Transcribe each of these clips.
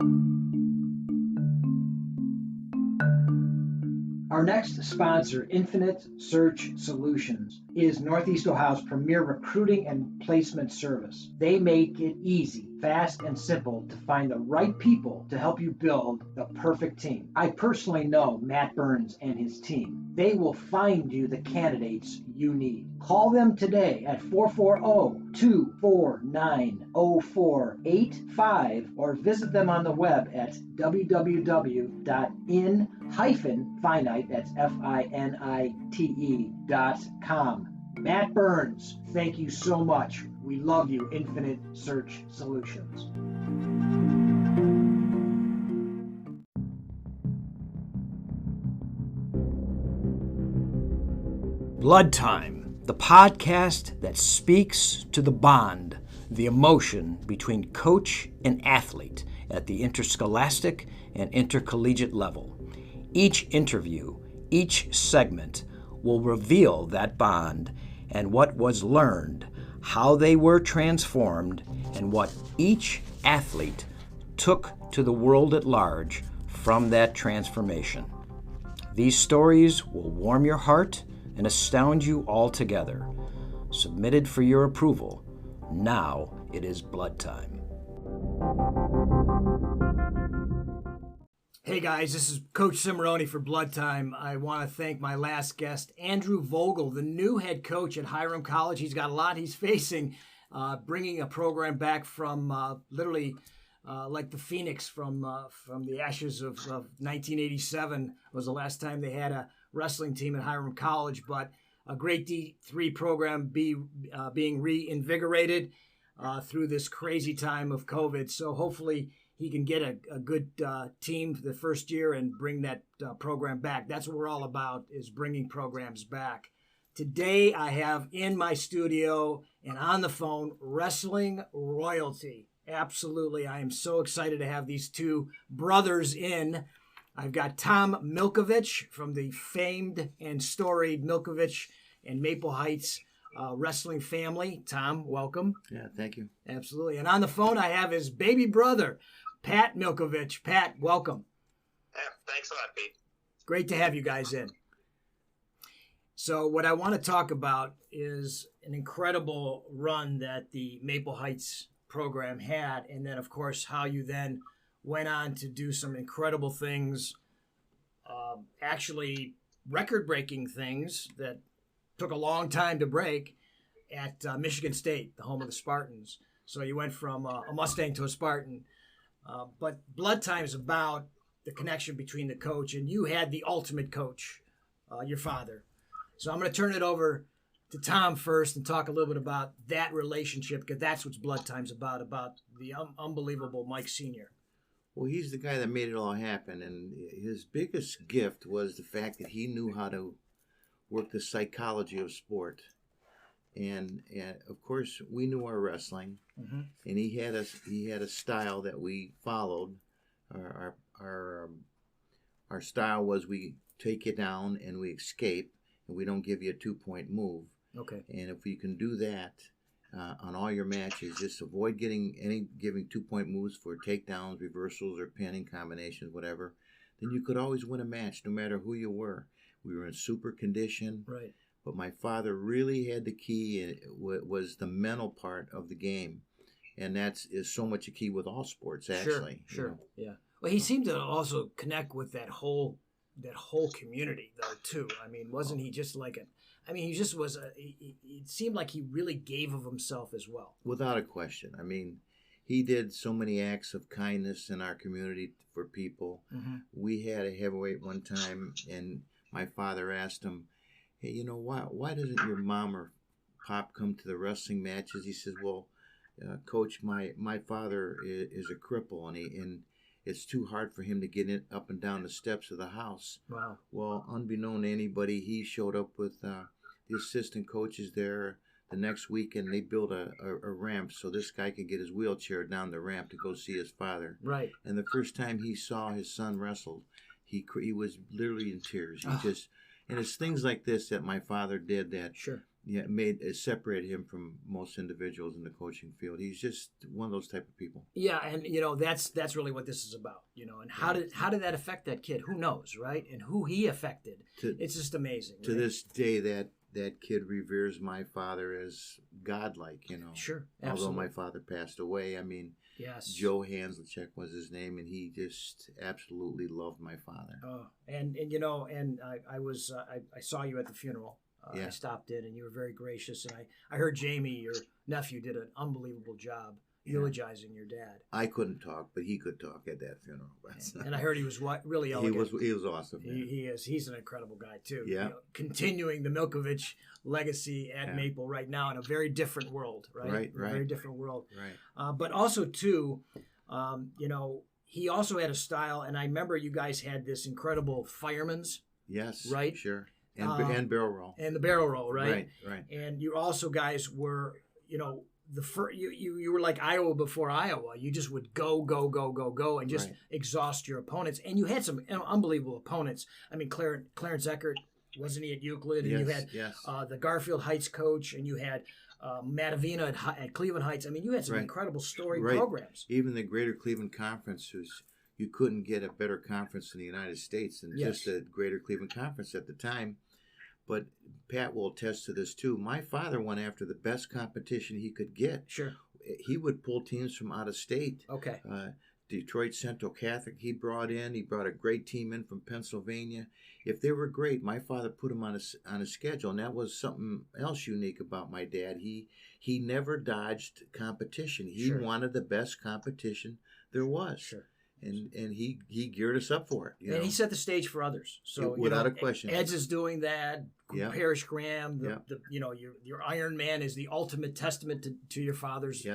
Our next sponsor, Infinite Search Solutions, is Northeast Ohio's premier recruiting and placement service. They make it easy, fast, and simple to find the right people to help you build the perfect team. I personally know Matt Burns and his team. They will find you the candidates you need. Call them today at 440-249-0485 or visit them on the web at www.in-finite, that's FINITE.com. Matt Burns, thank you so much. We love you, Infinite Search Solutions. Blood Time, the podcast that speaks to the bond, the emotion between coach and athlete at the interscholastic and intercollegiate level. Each interview, each segment will reveal that bond and what was learned, how they were transformed, and what each athlete took to the world at large from that transformation. These stories will warm your heart and astound you altogether. Submitted for your approval. Now it is Blood Time. Hey guys, this is Coach Cimarroni for Blood Time. I want to thank my last guest, Andrew Vogel, the new head coach at Hiram College. He's got a lot he's facing, bringing a program back from literally like the Phoenix from the ashes of 1987 was the last time they had a wrestling team at Hiram College, but a great D3 program being reinvigorated through this crazy time of COVID. So hopefully he can get a good team for the first year and bring that program back. That's what we're all about, is bringing programs back. Today I have in my studio and on the phone wrestling royalty. Absolutely. I am so excited to have these two brothers in. I've got Tom Milkovich from the famed and storied Milkovich and Maple Heights wrestling family. Tom, welcome. Yeah, thank you. Absolutely. And on the phone, I have his baby brother, Pat Milkovich. Pat, welcome. Yeah, thanks a lot, Pete. Great to have you guys in. So what I want to talk about is an incredible run that the Maple Heights program had, and then, of course, how you then went on to do some incredible things, actually record-breaking things that took a long time to break at Michigan State, the home of the Spartans. So you went from a Mustang to a Spartan. But Blood Time is about the connection between the coach, and you had the ultimate coach, your father. So I'm going to turn it over to Tom first and talk a little bit about that relationship, because that's what Blood Time's about the unbelievable Mike Sr. Well, he's the guy that made it all happen, and his biggest gift was the fact that he knew how to work the psychology of sport. And of course, we knew our wrestling, and he had a style that we followed. Our style was we take you down and we escape, and we don't give you a 2-point move. Okay. And if you can do that on all your matches, just avoid giving 2-point moves for takedowns, reversals, or pinning combinations, whatever, then you could always win a match no matter who you were. We were in super condition. Right. But my father really had the key, and it was the mental part of the game. And is so much a key with all sports, actually. Sure. Yeah. Well, he seemed to also connect with that whole community, though, too. I mean, wasn't he just like he just was it seemed like he really gave of himself as well. Without a question. I mean, he did so many acts of kindness in our community for people. Mm-hmm. We had a heavyweight one time, and my father asked him, "Hey, you know, why doesn't your mom or pop come to the wrestling matches?" He says, "Well, Coach, my father is a cripple, and it's too hard for him to get up and down the steps of the house." Wow. Well, unbeknown to anybody, he showed up with the assistant coaches there the next week, and they built a ramp so this guy could get his wheelchair down the ramp to go see his father. Right. And the first time he saw his son wrestle, he was literally in tears. And it's things like this that my father did that separated him from most individuals in the coaching field. He's just one of those type of people. Yeah, and that's really what this is about. And how did that affect that kid? Who knows, right? And who he affected. It's just amazing. To this day, that kid reveres my father as godlike. Sure, absolutely. Although my father passed away, yes, Joe Hanslechek was his name, and he just absolutely loved my father. Oh, and I saw you at the funeral. I stopped in, and you were very gracious. And I heard Jamie, your nephew, did an unbelievable job eulogizing your dad. I couldn't talk, but he could talk at that funeral. And I heard he was really elegant. He was awesome. He is. He's an incredible guy too. Yeah. Continuing the Milkovich legacy at Maple right now in a very different world. Right. A very different world. Right. But also too, he also had a style, and I remember you guys had this incredible fireman's. Yes. Right. Sure. And barrel roll. And the barrel roll, right? Right. And you also guys were, you were like Iowa before Iowa. You just would go, and just exhaust your opponents. And you had some unbelievable opponents. Clarence Eckert, wasn't he at Euclid? And you had the Garfield Heights coach, and you had Mattavina at Cleveland Heights. You had some incredible storied programs. Even the Greater Cleveland Conference you couldn't get a better conference in the United States than just the Greater Cleveland Conference at the time. But Pat will attest to this too. My father went after the best competition he could get. Sure. He would pull teams from out of state. Okay. Detroit Central Catholic he brought a great team in from Pennsylvania. If they were great, my father put them on a schedule, and that was something else unique about my dad. He never dodged competition. He wanted the best competition there was. Sure. And he geared us up for it. And he set the stage for others. So without a question, Ed's is doing that. Parrish Graham, your Iron Man is the ultimate testament to your father's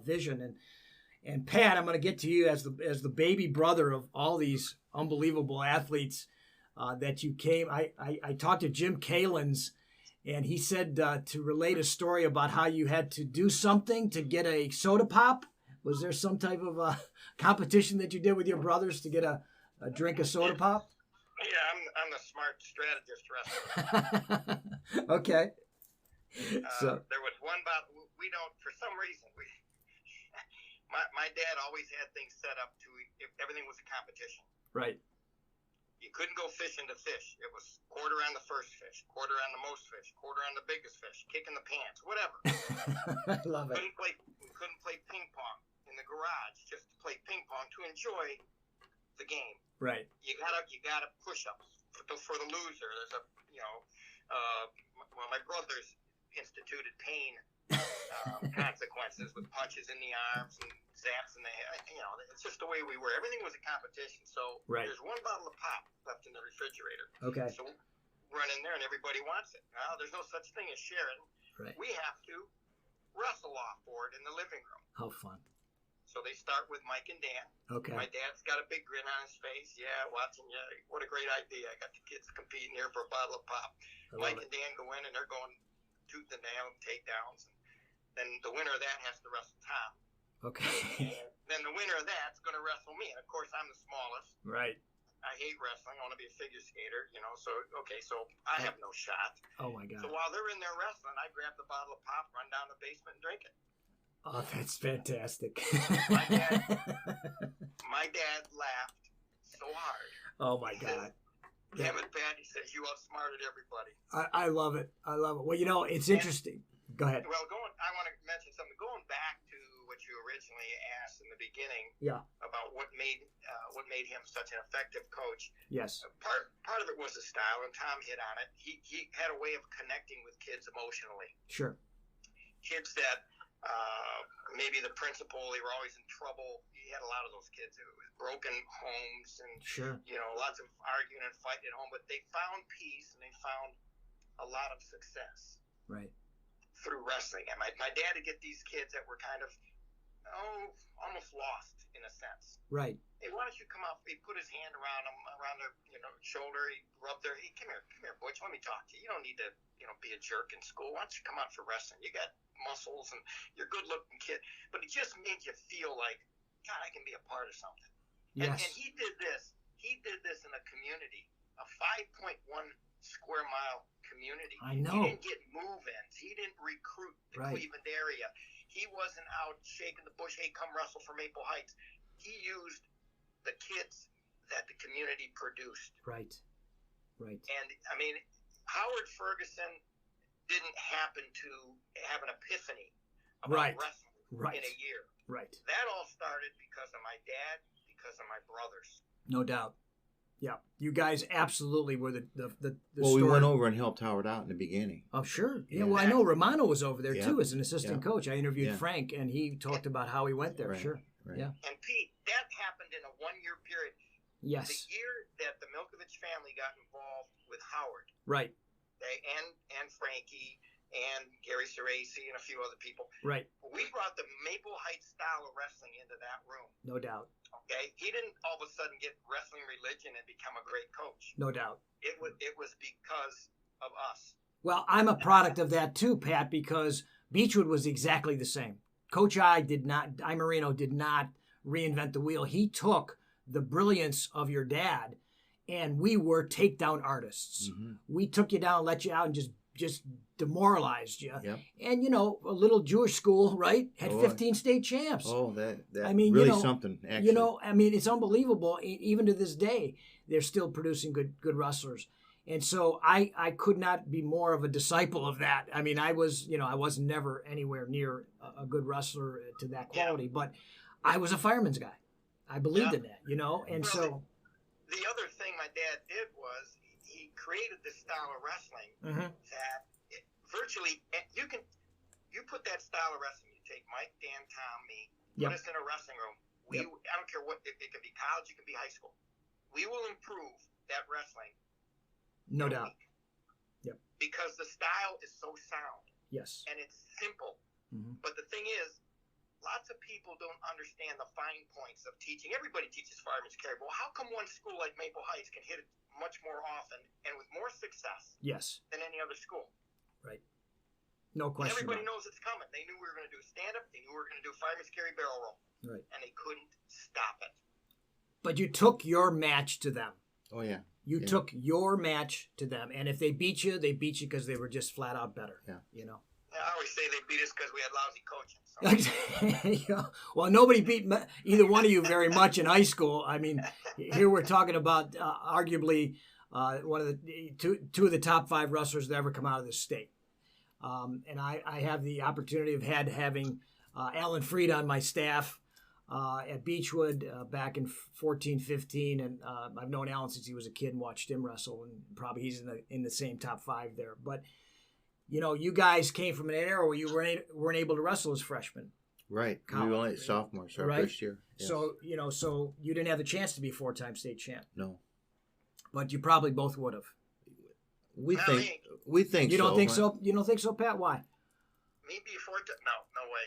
vision. And Pat, I'm going to get to you as the baby brother of all these unbelievable athletes that you came. I talked to Jim Kalins, and he said to relate a story about how you had to do something to get a soda pop. Was there some type of competition that you did with your brothers to get a drink of soda pop? Yeah, I'm the smart strategist wrestler. Okay. So there was one bottle. We don't, for some reason, my dad always had things set up to if everything was a competition. Right. You couldn't go fishing to fish. It was quarter on the first fish, quarter on the most fish, quarter on the biggest fish, kicking the pants, whatever. I love it. We couldn't play ping pong in the garage just to play ping pong to enjoy the game. Right. You gotta push ups for the loser. There's my brothers instituted pain consequences with punches in the arms and zaps in the head. It's just the way we were. Everything was a competition. So there's one bottle of pop left in the refrigerator. Okay. So run in there and everybody wants it. Well, there's no such thing as sharing. Right. We have to wrestle off for it in the living room. How fun. So they start with Mike and Dan. Okay. My dad's got a big grin on his face. Yeah, watching you. What a great idea. I got the kids competing here for a bottle of pop. Mike and Dan go in, and they're going tooth and nail, takedowns. And then the winner of that has to wrestle Tom. Okay. And then the winner of that's going to wrestle me. And, of course, I'm the smallest. Right. I hate wrestling. I want to be a figure skater, So I have no shot. Oh, my God. So while they're in there wrestling, I grab the bottle of pop, run down the basement, and drink it. Oh, that's fantastic. My dad laughed so hard. Oh, my God. Damn it, Pat. He says, you outsmarted everybody. I love it. Well, it's interesting. Go ahead. Well, I want to mention something. Going back to what you originally asked in the beginning about what made him such an effective coach. Yes. Part of it was the style, and Tom hit on it. He had a way of connecting with kids emotionally. Sure. Kids that maybe the principal, they were always in trouble. He had a lot of those kids with broken homes and lots of arguing and fighting at home, but they found peace and they found a lot of success through wrestling. And my dad would get these kids that were kind of almost lost in a sense. Right. Hey, why don't you come up? He put his hand around them, around their shoulder. He rubbed their. Hey, come here, Butch. Let me talk to you. You don't need to be a jerk in school. Why don't you come out for wrestling? You got muscles and you're a good-looking kid. But it just made you feel like, God, I can be a part of something. Yes. And he did this. He did this in a community of 5.1 square mile community. I know. He didn't get move-ins. He didn't recruit the Cleveland area. He wasn't out shaking the bush, hey, come wrestle for Maple Heights. He used the kids that the community produced. Right. And, I mean, Howard Ferguson didn't happen to have an epiphany about wrestling in a year. Right. That all started because of my dad, because of my brothers. No doubt. Yeah, you guys absolutely were the well, story. We went over and helped Howard out in the beginning. Oh, sure. Yeah, well, I know Romano was over there, too, as an assistant Yeah. coach. I interviewed Frank, and he talked about how he went there. Right. Sure. Right. Yeah. And, Pete, that happened in a one-year period. Yes. The year that the Milkovich family got involved with Howard. Right. And Frankie and Gary Cerasi and a few other people. Right. We brought the Maple Heights style of wrestling into that room. No doubt. Okay? He didn't all of a sudden get wrestling religion and become a great coach. No doubt. It was because of us. Well, I'm a product of that too, Pat, because Beechwood was exactly the same. Coach I Marino did not reinvent the wheel. He took the brilliance of your dad, and we were takedown artists. Mm-hmm. We took you down, let you out, and just demoralized you. Yep. And, a little Jewish school, right, had 15 state champs. Oh, that I mean, really something, actually. It's unbelievable. Even to this day, they're still producing good wrestlers. And so I could not be more of a disciple of that. I mean, I was never anywhere near a good wrestler to that quality, but I was a fireman's guy. I believed in that, and so. The other thing my dad did was he created this style of wrestling that virtually you put that style of wrestling. You take Mike, Dan, Tom, me, put us in a wrestling room. I don't care what it could be college, it could be high school. We will improve that wrestling. No doubt. Yep. Because the style is so sound. Yes. And it's simple. Mm-hmm. But the thing is, lots of people don't understand the fine points of teaching. Everybody teaches fireman's carry. Well, how come one school like Maple Heights can hit it much more often and with more success than any other school? Right. No question. And everybody knows it's coming. They knew we were going to do stand-up. They knew we were going to do fireman's carry barrel roll. Right. And they couldn't stop it. But you took your match to them. Oh, yeah. You took your match to them. And if they beat you because they were just flat out better. Yeah. I always say they beat us because we had lousy coaching. So. Well, nobody beat either one of you very much in high school. I mean, here we're talking about arguably one of the two of the top 5 wrestlers that ever come out of this state. And I have the opportunity of having Alan Freed on my staff at Beechwood back in 14-15, and I've known Alan since he was a kid and watched him wrestle, and probably he's in the same top 5 there. But you guys came from an era where you weren't able to wrestle as freshmen. Right. College, we were only sophomores, our first year. Yes. So, so you didn't have the chance to be 4-time state champ. No. But you probably both would have. We think you don't think so? You don't think so, Pat? Why? Me before? No way.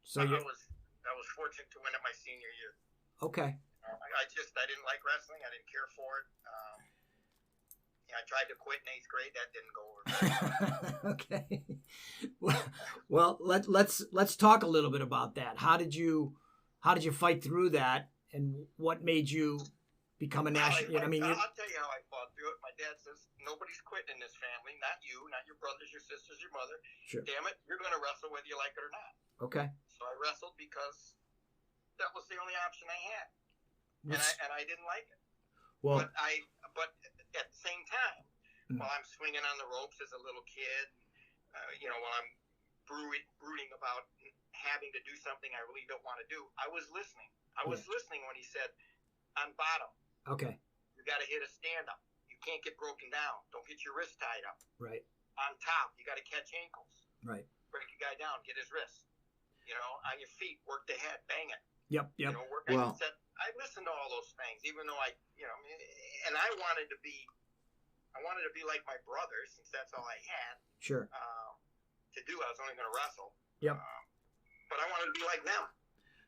So I was fortunate to win it my senior year. Okay. I didn't like wrestling. I didn't care for it. I tried to quit in 8th grade. That didn't go over. Okay. Well, let's talk a little bit about that. How did you fight through that, and what made you become a national? I'll tell you how I fought through it. My dad says nobody's quitting in this family. Not you, not your brothers, your sisters, your mother. Sure. Damn it, you're going to wrestle whether you like it or not. Okay. So I wrestled because that was the only option I had, and I didn't like it. Well, but at the same time, while I'm swinging on the ropes as a little kid, while I'm brooding about having to do something I really don't want to do, I was listening. I was listening when he said, on bottom. Okay. You got to hit a stand-up. You can't get broken down. Don't get your wrist tied up. Right. On top, you got to catch ankles. Right. Break a guy down, get his wrist. On your feet, work the head, bang it. Yep. Work on your set. I listened to all those things, even though and I wanted to be like my brothers, since that's all I had. Sure. To do, I was only going to wrestle. Yep. But I wanted to be like them.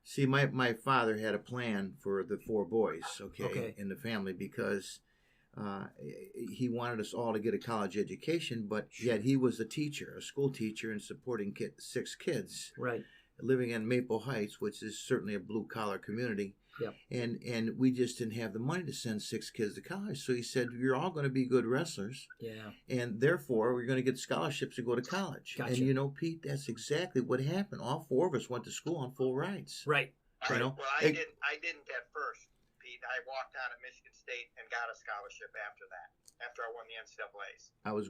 See, my father had a plan for the 4 boys, in the family, because he wanted us all to get a college education, but yet he was a teacher, a school teacher, and supporting 6 kids. Right. Living in Maple Heights, which is certainly a blue-collar community. Yep. And we just didn't have the money to send 6 kids to college. So he said, you're all going to be good wrestlers. Yeah. And therefore, we're going to get scholarships to go to college. Gotcha. And, you know, Pete, that's exactly what happened. All 4 of us went to school on full rides. Right. You know? Well, I didn't at first, Pete. I walked on at Michigan State and got a scholarship after that, after I won the NCAAs. I was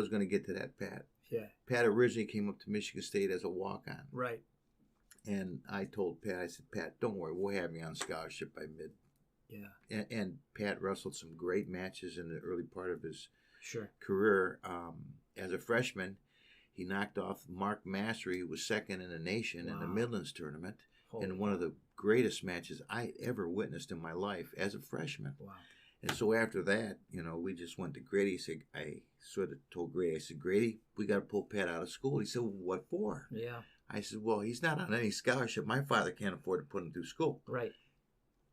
going to get to that, Pat. Yeah. Pat originally came up to Michigan State as a walk-on. Right. And I told Pat, I said, Pat, don't worry, we'll have you on scholarship by mid. Yeah. And Pat wrestled some great matches in the early part of his Sure. career. As a freshman, he knocked off Mark Mastery, who was second in the nation in the Midlands tournament, in one of the greatest matches I ever witnessed in my life as a freshman. Wow. And so after that, you know, we just went to Grady. I sort of told Grady, I said, Grady, we got to pull Pat out of school. He said, well, what for? Yeah. I said, well, he's not on any scholarship. My father can't afford to put him through school. Right.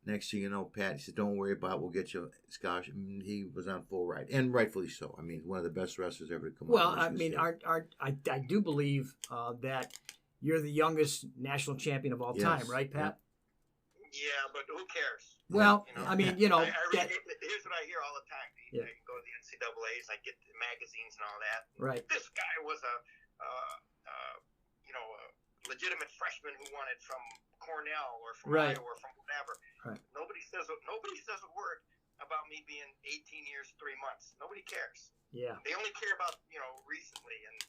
Next thing you know, Pat, he said, don't worry about it. We'll get you a scholarship. And he was on full ride. And rightfully so. I mean, one of the best wrestlers ever to come out. Well, I mean, I do believe that you're the youngest national champion of all time, right, Pat? Yeah, but who cares? Well, you know, I mean, you know. Here's what I hear all the time. You go to the NCAAs, I get the magazines and all that. Right. This guy was a legitimate freshman who won it from Cornell or from Iowa or from whatever. Right. Nobody says a word about me being 18 years, 3 months. Nobody cares. Yeah. They only care about recently and.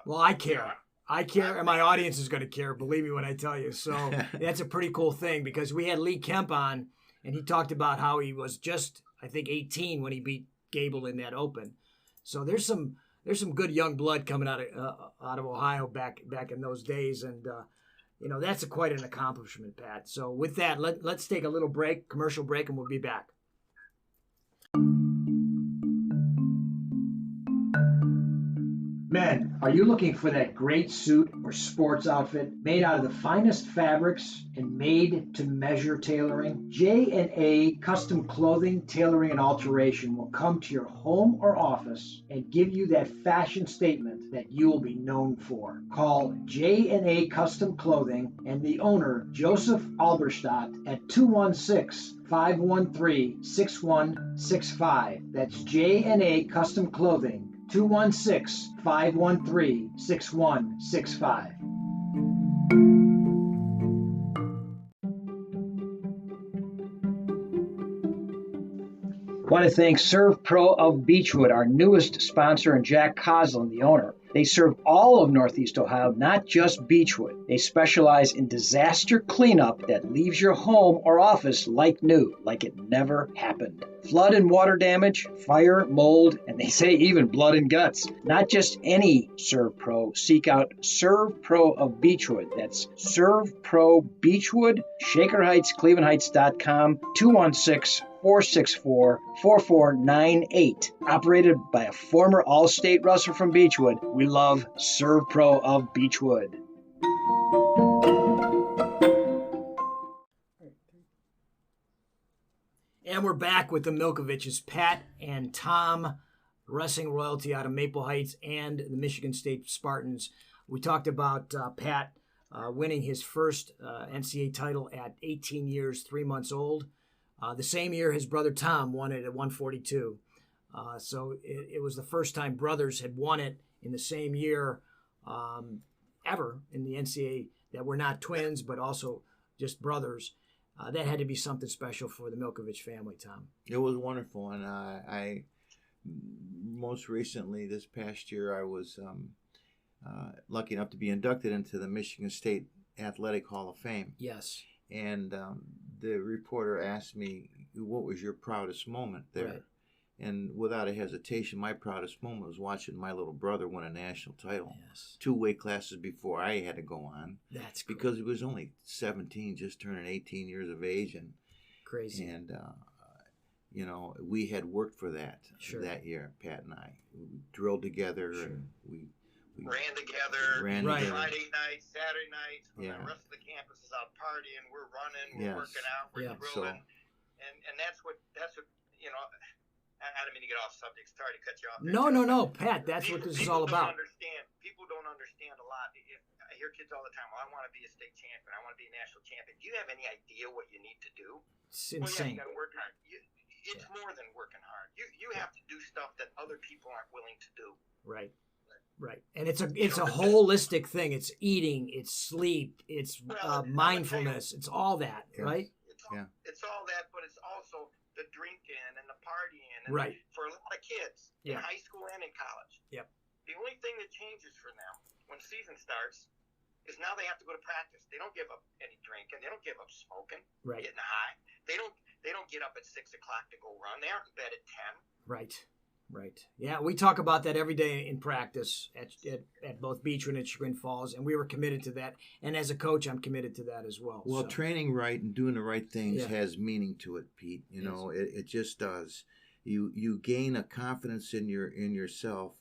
Well, I care. I care, and my audience is going to care. Believe me when I tell you. So that's a pretty cool thing because we had Lee Kemp on, and he talked about how he was just, I think, 18 when he beat Gable in that Open. So there's some good young blood coming out of Ohio back in those days, and you know that's quite an accomplishment, Pat. So with that, let's take a little break, commercial break, and we'll be back. Men, are you looking for that great suit or sports outfit made out of the finest fabrics and made to measure tailoring? J&A Custom Clothing, Tailoring, and Alteration will come to your home or office and give you that fashion statement that you'll be known for. Call J&A Custom Clothing and the owner, Joseph Alberstadt, at 216-513-6165. That's J&A Custom Clothing. 216-513-6165. Want to thank Serve Pro of Beechwood, our newest sponsor, and Jack Coslin, the owner. They serve all of Northeast Ohio, not just Beechwood. They specialize in disaster cleanup that leaves your home or office like new, like it never happened. Flood and water damage, fire, mold, and they say even blood and guts. Not just any Serve Pro. Seek out Serve Pro of Beechwood. That's Serve Pro Beechwood, Shaker Heights, ClevelandHeights.com, 216-464-4498. Operated by a former All-State wrestler from Beechwood. We love Serve Pro of Beechwood. And we're back with the Milkoviches, Pat and Tom, wrestling royalty out of Maple Heights and the Michigan State Spartans. We talked about Pat winning his first NCAA title at 18 years, 3 months old. The same year his brother Tom won it at 142. So it was the first time brothers had won it in the same year ever in the NCAA that were not twins, but also just brothers. That had to be something special for the Milkovich family, Tom. It was wonderful, and I most recently this past year I was lucky enough to be inducted into the Michigan State Athletic Hall of Fame. Yes. And the reporter asked me, what was your proudest moment there? Right. And without a hesitation, my proudest moment was watching my little brother win a national title. Yes. 2 weight classes before I had to go on. That's cool. Because he was only 17, just turning 18 years of age. And crazy. And, you know, we had worked for that that year, Pat and I. We drilled together. Sure. And we ran together. Together. Friday nights, Saturday nights, when the rest of the campus is out partying, we're running, we're working out, we're drilling. And that's what, you know, I don't mean to get off subject. Sorry to cut you off. No, Pat. That's what this is all about. People don't understand a lot. I hear kids all the time, well, I want to be a state champion. I want to be a national champion. Do you have any idea what you need to do? It's insane. Well, yeah, you got to work hard. It's more than working hard. You have to do stuff that other people aren't willing to do. Right. Right. And it's a holistic thing. It's eating, it's sleep, it's mindfulness. It's all that, right? It's all that, but it's also the drinking and the partying. And right. For a lot of kids in high school and in college. Yep. The only thing that changes for them when season starts is now they have to go to practice. They don't give up any drinking. They don't give up smoking, getting high. They don't get up at 6 o'clock to go run. They aren't in bed at 10. Right. Right. Yeah, we talk about that every day in practice at both Beechwood and Chagrin Falls, and we were committed to that. And as a coach, I'm committed to that as well. Well, training right and doing the right things has meaning to it, Pete. You know, it just does. You gain a confidence in yourself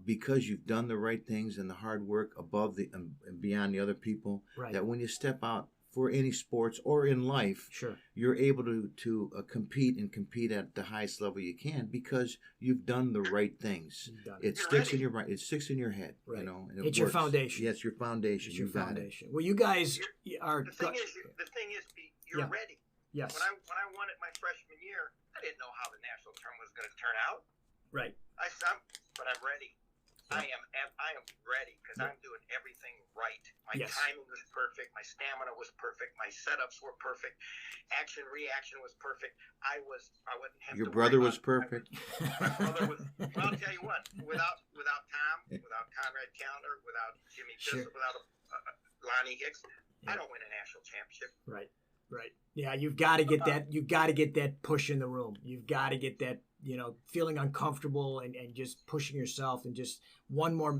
because you've done the right things and the hard work above and beyond the other people. Right. That when you step out for any sports or in life, you're able to compete at the highest level you can because you've done the right things. It sticks in your brain. It sticks in your head. Right. You know, it's your foundation. Yes, your foundation. It's your foundation. Well, you guys are. The thing is, Pete, you're ready. Yes. When I won it my freshman year, I didn't know how the national tournament was going to turn out. Right. But I'm ready. I am ready because I'm doing everything right. My timing was perfect. My stamina was perfect. My setups were perfect. Action reaction was perfect. I wouldn't have. Your brother was perfect. My brother was. Well, I'll tell you what. Without Tom, without Conrad Callender, without Jimmy Bissell, without Lonnie Hicks, I don't win a national championship. Right. Right. Yeah, you've got to get that. You've got to get that push in the room. You've got to get that. Feeling uncomfortable and just pushing yourself and just one more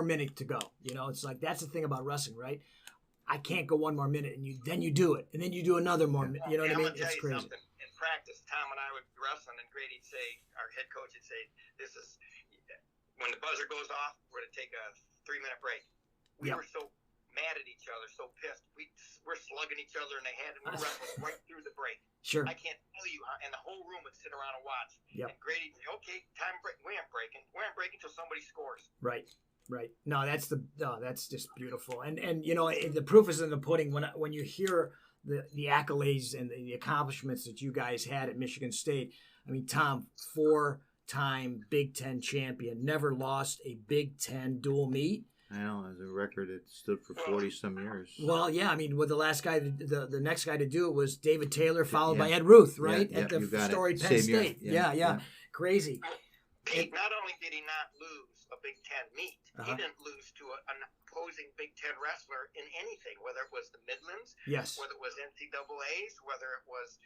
minute to go. It's like that's the thing about wrestling, right? I can't go one more minute, and then you do it, and then you do another more minute. You know what I mean? It's crazy. Something. In practice, Tom and I would be wrestling, and Grady'd say, our head coach would say, "This is when the buzzer goes off. We're to take a 3-minute break." We were so mad at each other, so pissed. We're slugging each other in the head, and we're wrestling right through the break. Sure. I can't tell you how, and the whole room would sit around and watch. Yep. And Grady'd say, "Okay, time break. We aren't breaking. We aren't breaking until somebody scores." Right. Right. No, that's just beautiful. And the proof is in the pudding. When you hear the accolades and the accomplishments that you guys had at Michigan State. I mean, Tom, 4-time Big Ten champion, never lost a Big Ten dual meet. I know, as a record, it stood for 40-some years. Well, yeah, I mean, with the last guy, the next guy to do it was David Taylor, followed by Ed Ruth, right? At the storied Penn State. Yeah. Crazy. Pete, not only did he not lose a Big Ten meet, he didn't lose to an opposing Big Ten wrestler in anything, whether it was the Midlands, whether it was NCAAs, whether it was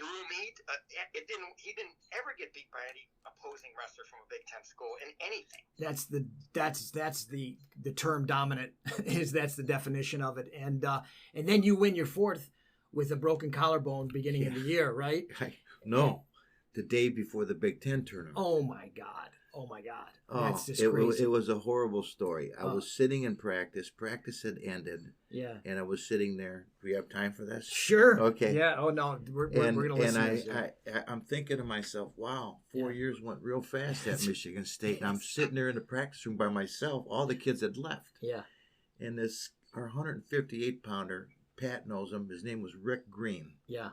Drew meet. He didn't ever get beat by any opposing wrestler from a Big Ten school in anything. That's the term dominant that's the definition of it. And then you win your 4th with a broken collarbone beginning of the year, right? The day before the Big Ten tournament. Oh my God. That's just crazy. It was a horrible story. I was sitting in practice. Practice had ended. Yeah. And I was sitting there. Do we have time for this? Sure. Okay. Yeah. Oh, no. We're going to listen. And I'm thinking to myself, wow, 4 years went real fast at Michigan State. And I'm sitting there in the practice room by myself. All the kids had left. Yeah. And our 158-pounder, Pat knows him. His name was Rick Green. Yeah.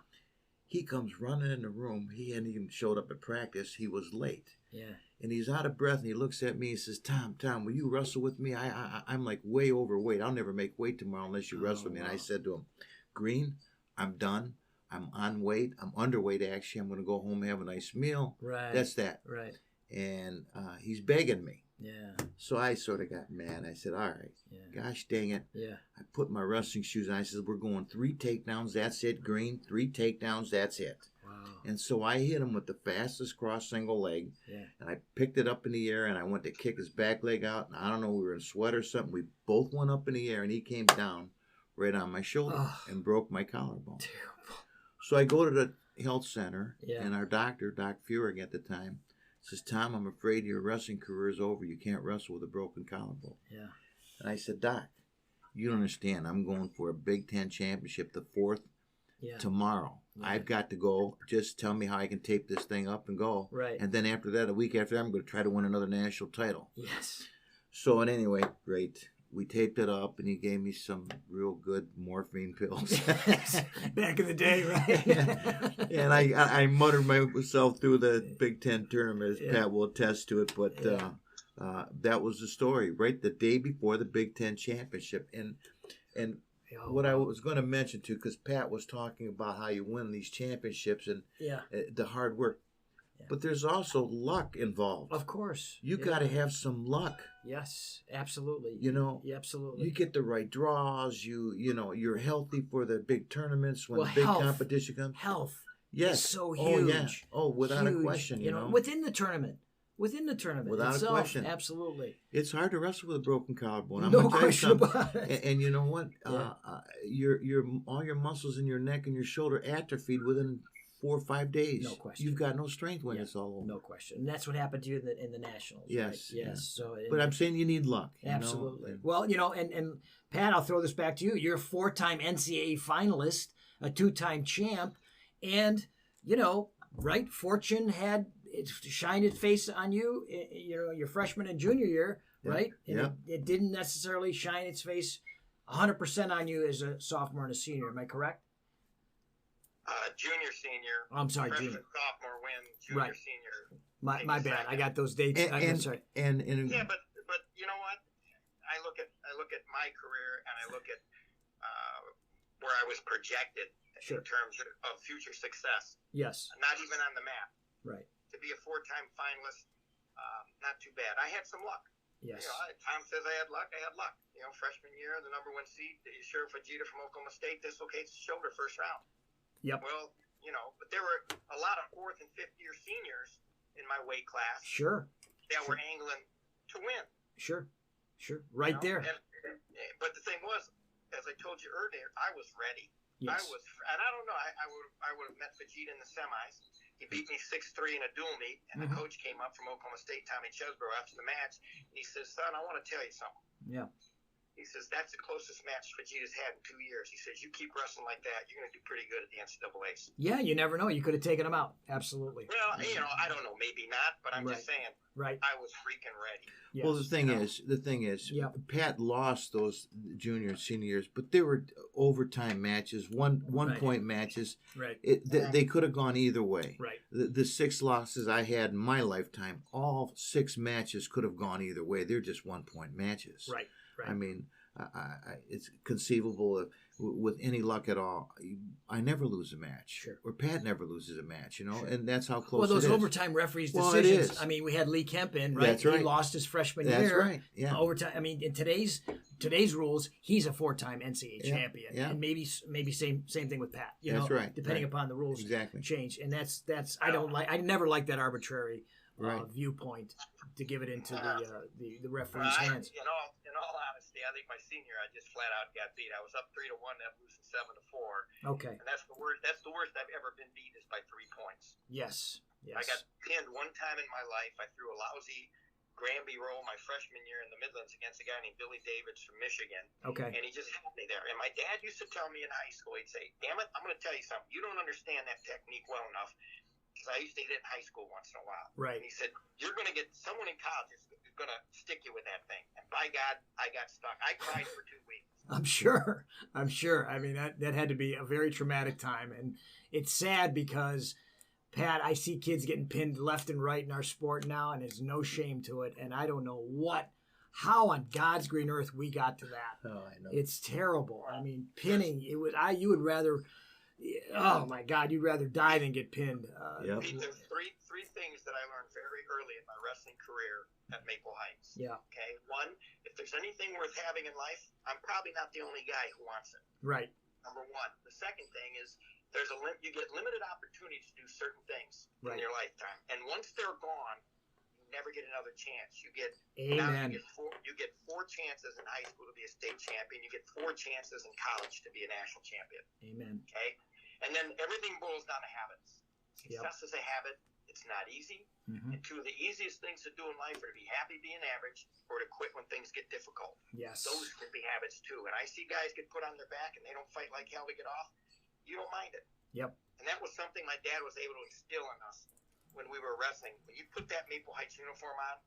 He comes running in the room. He hadn't even showed up at practice. He was late. Yeah. And he's out of breath, and he looks at me and says, Tom, will you wrestle with me? I'm like way overweight. I'll never make weight tomorrow unless you wrestle with me. And I said to him, Green, I'm done. I'm on weight. I'm underweight, actually. I'm going to go home and have a nice meal. Right. That's that. Right. And he's begging me. Yeah. So I sort of got mad. I said, all right. Yeah. Gosh dang it. Yeah. I put my wrestling shoes on. I said, we're going 3 takedowns. That's it, Green. 3 takedowns. That's it. Wow. And so I hit him with the fastest cross single leg. Yeah. And I picked it up in the air, and I went to kick his back leg out. And I don't know, we were in sweat or something. We both went up in the air, and he came down right on my shoulder and broke my collarbone. Terrible. So I go to the health center, Yeah. and our doctor, Doc Feurig at the time, says, Tom, I'm afraid your wrestling career is over. You can't wrestle with a broken collarbone. Yeah. And I said, Doc, you don't understand. I'm going for a Big Ten championship, the 4th, tomorrow. Yeah. I've got to go. Just tell me how I can tape this thing up and go. Right. And then after that, a week after that, I'm going to try to win another national title. Yes. So, and anyway, great. we taped it up, and he gave me some real good morphine pills. Back in the day, right? And I muttered myself through the Big Ten tournament, as Pat will attest to it. But that was the story, right? The day before the Big Ten championship. And what I was going to mention, too, because Pat was talking about how you win these championships and the hard work. But there's also luck involved. Of course. You got to have some luck. Yes, absolutely. Absolutely. You get the right draws. You're healthy for the big tournaments when the big competition comes. Health. Yes. Is so huge. Oh, yeah. Oh, without a question. Within the tournament. Without itself, a question. Absolutely. It's hard to wrestle with a broken collarbone. No question about it. And you know what? Your all your muscles in your neck and your shoulder atrophied within 4 or 5 days. No question. You've got no strength when it's all over. No question. And that's what happened to you in the Nationals. Yes. Right? Yes. So, but I'm saying you need luck. Absolutely. Well, and Pat, I'll throw this back to you. You're a 4-time NCAA finalist, a 2-time champ, and right? Fortune had it shined its face on you. Your freshman and junior year, right? And it didn't necessarily shine its face 100% on you as a sophomore and a senior. Am I correct? Junior, senior. I'm sorry, freshman, junior. Sophomore win, junior, senior. My bad. I got those dates. I'm sorry. And but you know what? I look at my career and I look at where I was projected in terms of future success. Yes. Not even on the map. Right. To be a 4-time finalist, not too bad. I had some luck. Yes. Tom says I had luck. I had luck. Freshman year, the number 1 seed, Sheriff Fajita from Oklahoma State dislocates his shoulder first round. Yep. Well, but there were a lot of 4th and 5th year seniors in my weight class. Sure. That were angling to win. Sure. Right there. But the thing was, as I told you earlier, I was ready. Yes. And I don't know. I would have met Fajita in the semis. He beat me 6-3 in a dual meet, and the coach came up from Oklahoma State, Tommy Chesbrough, after the match, and he says, "Son, I want to tell you something." Yeah. He says, "That's the closest match Fajita's had in 2 years." He says, "You keep wrestling like that, you're going to do pretty good at the NCAAs." Yeah, you never know. You could have taken him out. Absolutely. Well, I don't know. Maybe not, but I'm just saying. Right. I was freaking ready. Yes. Well, the thing is, Pat lost those junior and senior years, but there were overtime matches, one point matches. Right. They could have gone either way. Right. The 6 losses I had in my lifetime, all 6 matches could have gone either way. They're just 1-point matches. Right. I mean, it's conceivable with any luck at all. I never lose a match, or Pat never loses a match, and that's how close. Well, those it is. overtime referees' decisions. Well, it is. I mean, we had Lee Kemp in, right? That's right. He lost his freshman year. That's right. Yeah. Overtime. I mean, in today's rules, he's a 4-time NCAA champion, and maybe same thing with Pat. That's right. Depending upon the rules, change, and that's I never like that arbitrary viewpoint to give it into the referee's hands. In all honesty, I think my senior, I just flat out got beat. I was up 3-1, and losing 7-4. Okay. And that's the worst. That's the worst I've ever been beat is by 3 points. Yes. I got pinned one time in my life. I threw a lousy Granby roll my freshman year in the Midlands against a guy named Billy Davids from Michigan. Okay. And he just held me there. And my dad used to tell me in high school, he'd say, "Damn it, I'm going to tell you something. You don't understand that technique well enough." Because I used to hit it in high school once in a while. Right. And he said, "You're going to get someone in college is going to stick you with that thing." And by God, I got stuck. I cried for 2 weeks. I'm sure. I mean, that had to be a very traumatic time. And it's sad because, Pat, I see kids getting pinned left and right in our sport now, and there's no shame to it. And I don't know how on God's green earth we got to that. Oh, I know. It's terrible. I mean, pinning, you would rather, oh my God, you'd rather die than get pinned. Yep. There's three things that I learned very early in my wrestling career at Maple Heights. Yeah. Okay. One, if there's anything worth having in life, I'm probably not the only guy who wants it. Right. Number one. The second thing is you get limited opportunities to do certain things in your lifetime, and once they're gone, you never get another chance. You get Amen. You get 4 chances in high school to be a state champion. You get 4 chances in college to be a national champion. Amen. Okay, and then everything boils down to habits. Success is a habit. It's not easy. Mm-hmm. And 2 of the easiest things to do in life are to be happy being average or to quit when things get difficult. Yes. Those can be habits too. And I see guys get put on their back and they don't fight like hell to get off. You don't mind it. Yep. And that was something my dad was able to instill in us when we were wrestling. When you put that Maple Heights uniform on,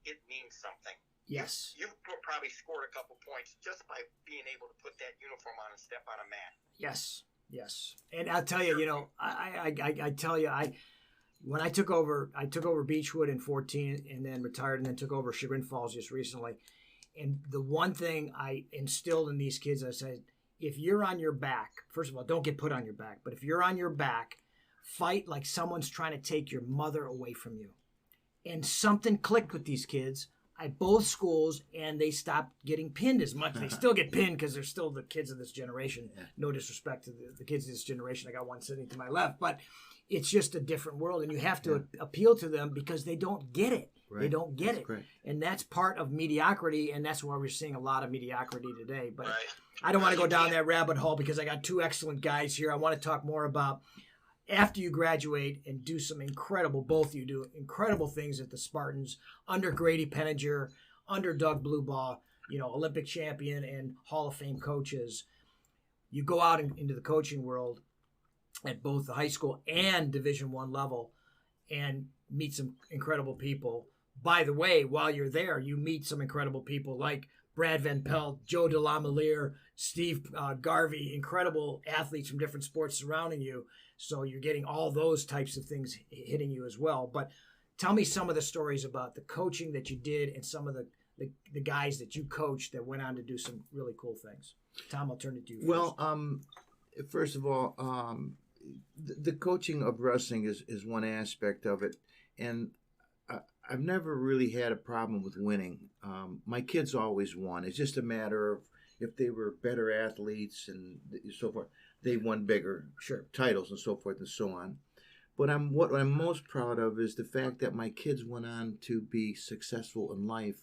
it means something. Yes. You've probably scored a couple points just by being able to put that uniform on and step on a mat. Yes. Yes. And I'll tell you, I tell you, when I took over Beechwood in 14 and then retired and then took over Chagrin Falls just recently. And the one thing I instilled in these kids, I said, if you're on your back, first of all, don't get put on your back. But if you're on your back, fight like someone's trying to take your mother away from you. And something clicked with these kids at both schools, and they stopped getting pinned as much. They still get pinned because they're still the kids of this generation. No disrespect to the kids of this generation. I got one sitting to my left. But it's just a different world, and you have to appeal to them because they don't get it. Right. They don't get it. Correct. And that's part of mediocrity, and that's why we're seeing a lot of mediocrity today. But I don't want to go down that rabbit hole because I got two excellent guys here. I want to talk more about after you graduate and do some incredible, both of you do incredible things at the Spartans, under Grady Penninger, under Doug Bluebaugh, Olympic champion and Hall of Fame coaches. You go out into the coaching world at both the high school and Division I level and meet some incredible people. By the way, while you're there, you meet some incredible people like Brad Van Pelt, Joe DeLaMeliere, Steve Garvey, incredible athletes from different sports surrounding you. So you're getting all those types of things hitting you as well. But tell me some of the stories about the coaching that you did and some of the guys that you coached that went on to do some really cool things. Tom, I'll turn it to you first. Well, first of all, the coaching of wrestling is one aspect of it. And I've never really had a problem with winning. My kids always won. It's just a matter of if they were better athletes and so forth, they won bigger titles and so forth and so on. But what I'm most proud of is the fact that my kids went on to be successful in life,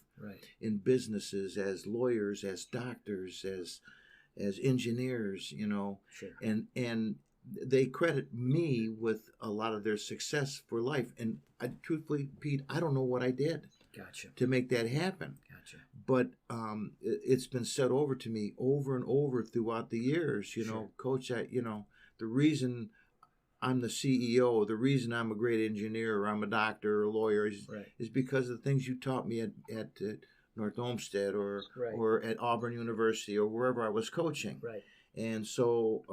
in businesses, as lawyers, as doctors, as engineers, and they credit me with a lot of their success for life. And truthfully, Pete, I don't know what I did to make that happen. But it's been said over to me over and over throughout the years, Coach, the reason I'm the CEO, the reason I'm a great engineer or I'm a doctor or a lawyer is because of the things you taught me at North Olmsted or at Auburn University or wherever I was coaching. And so,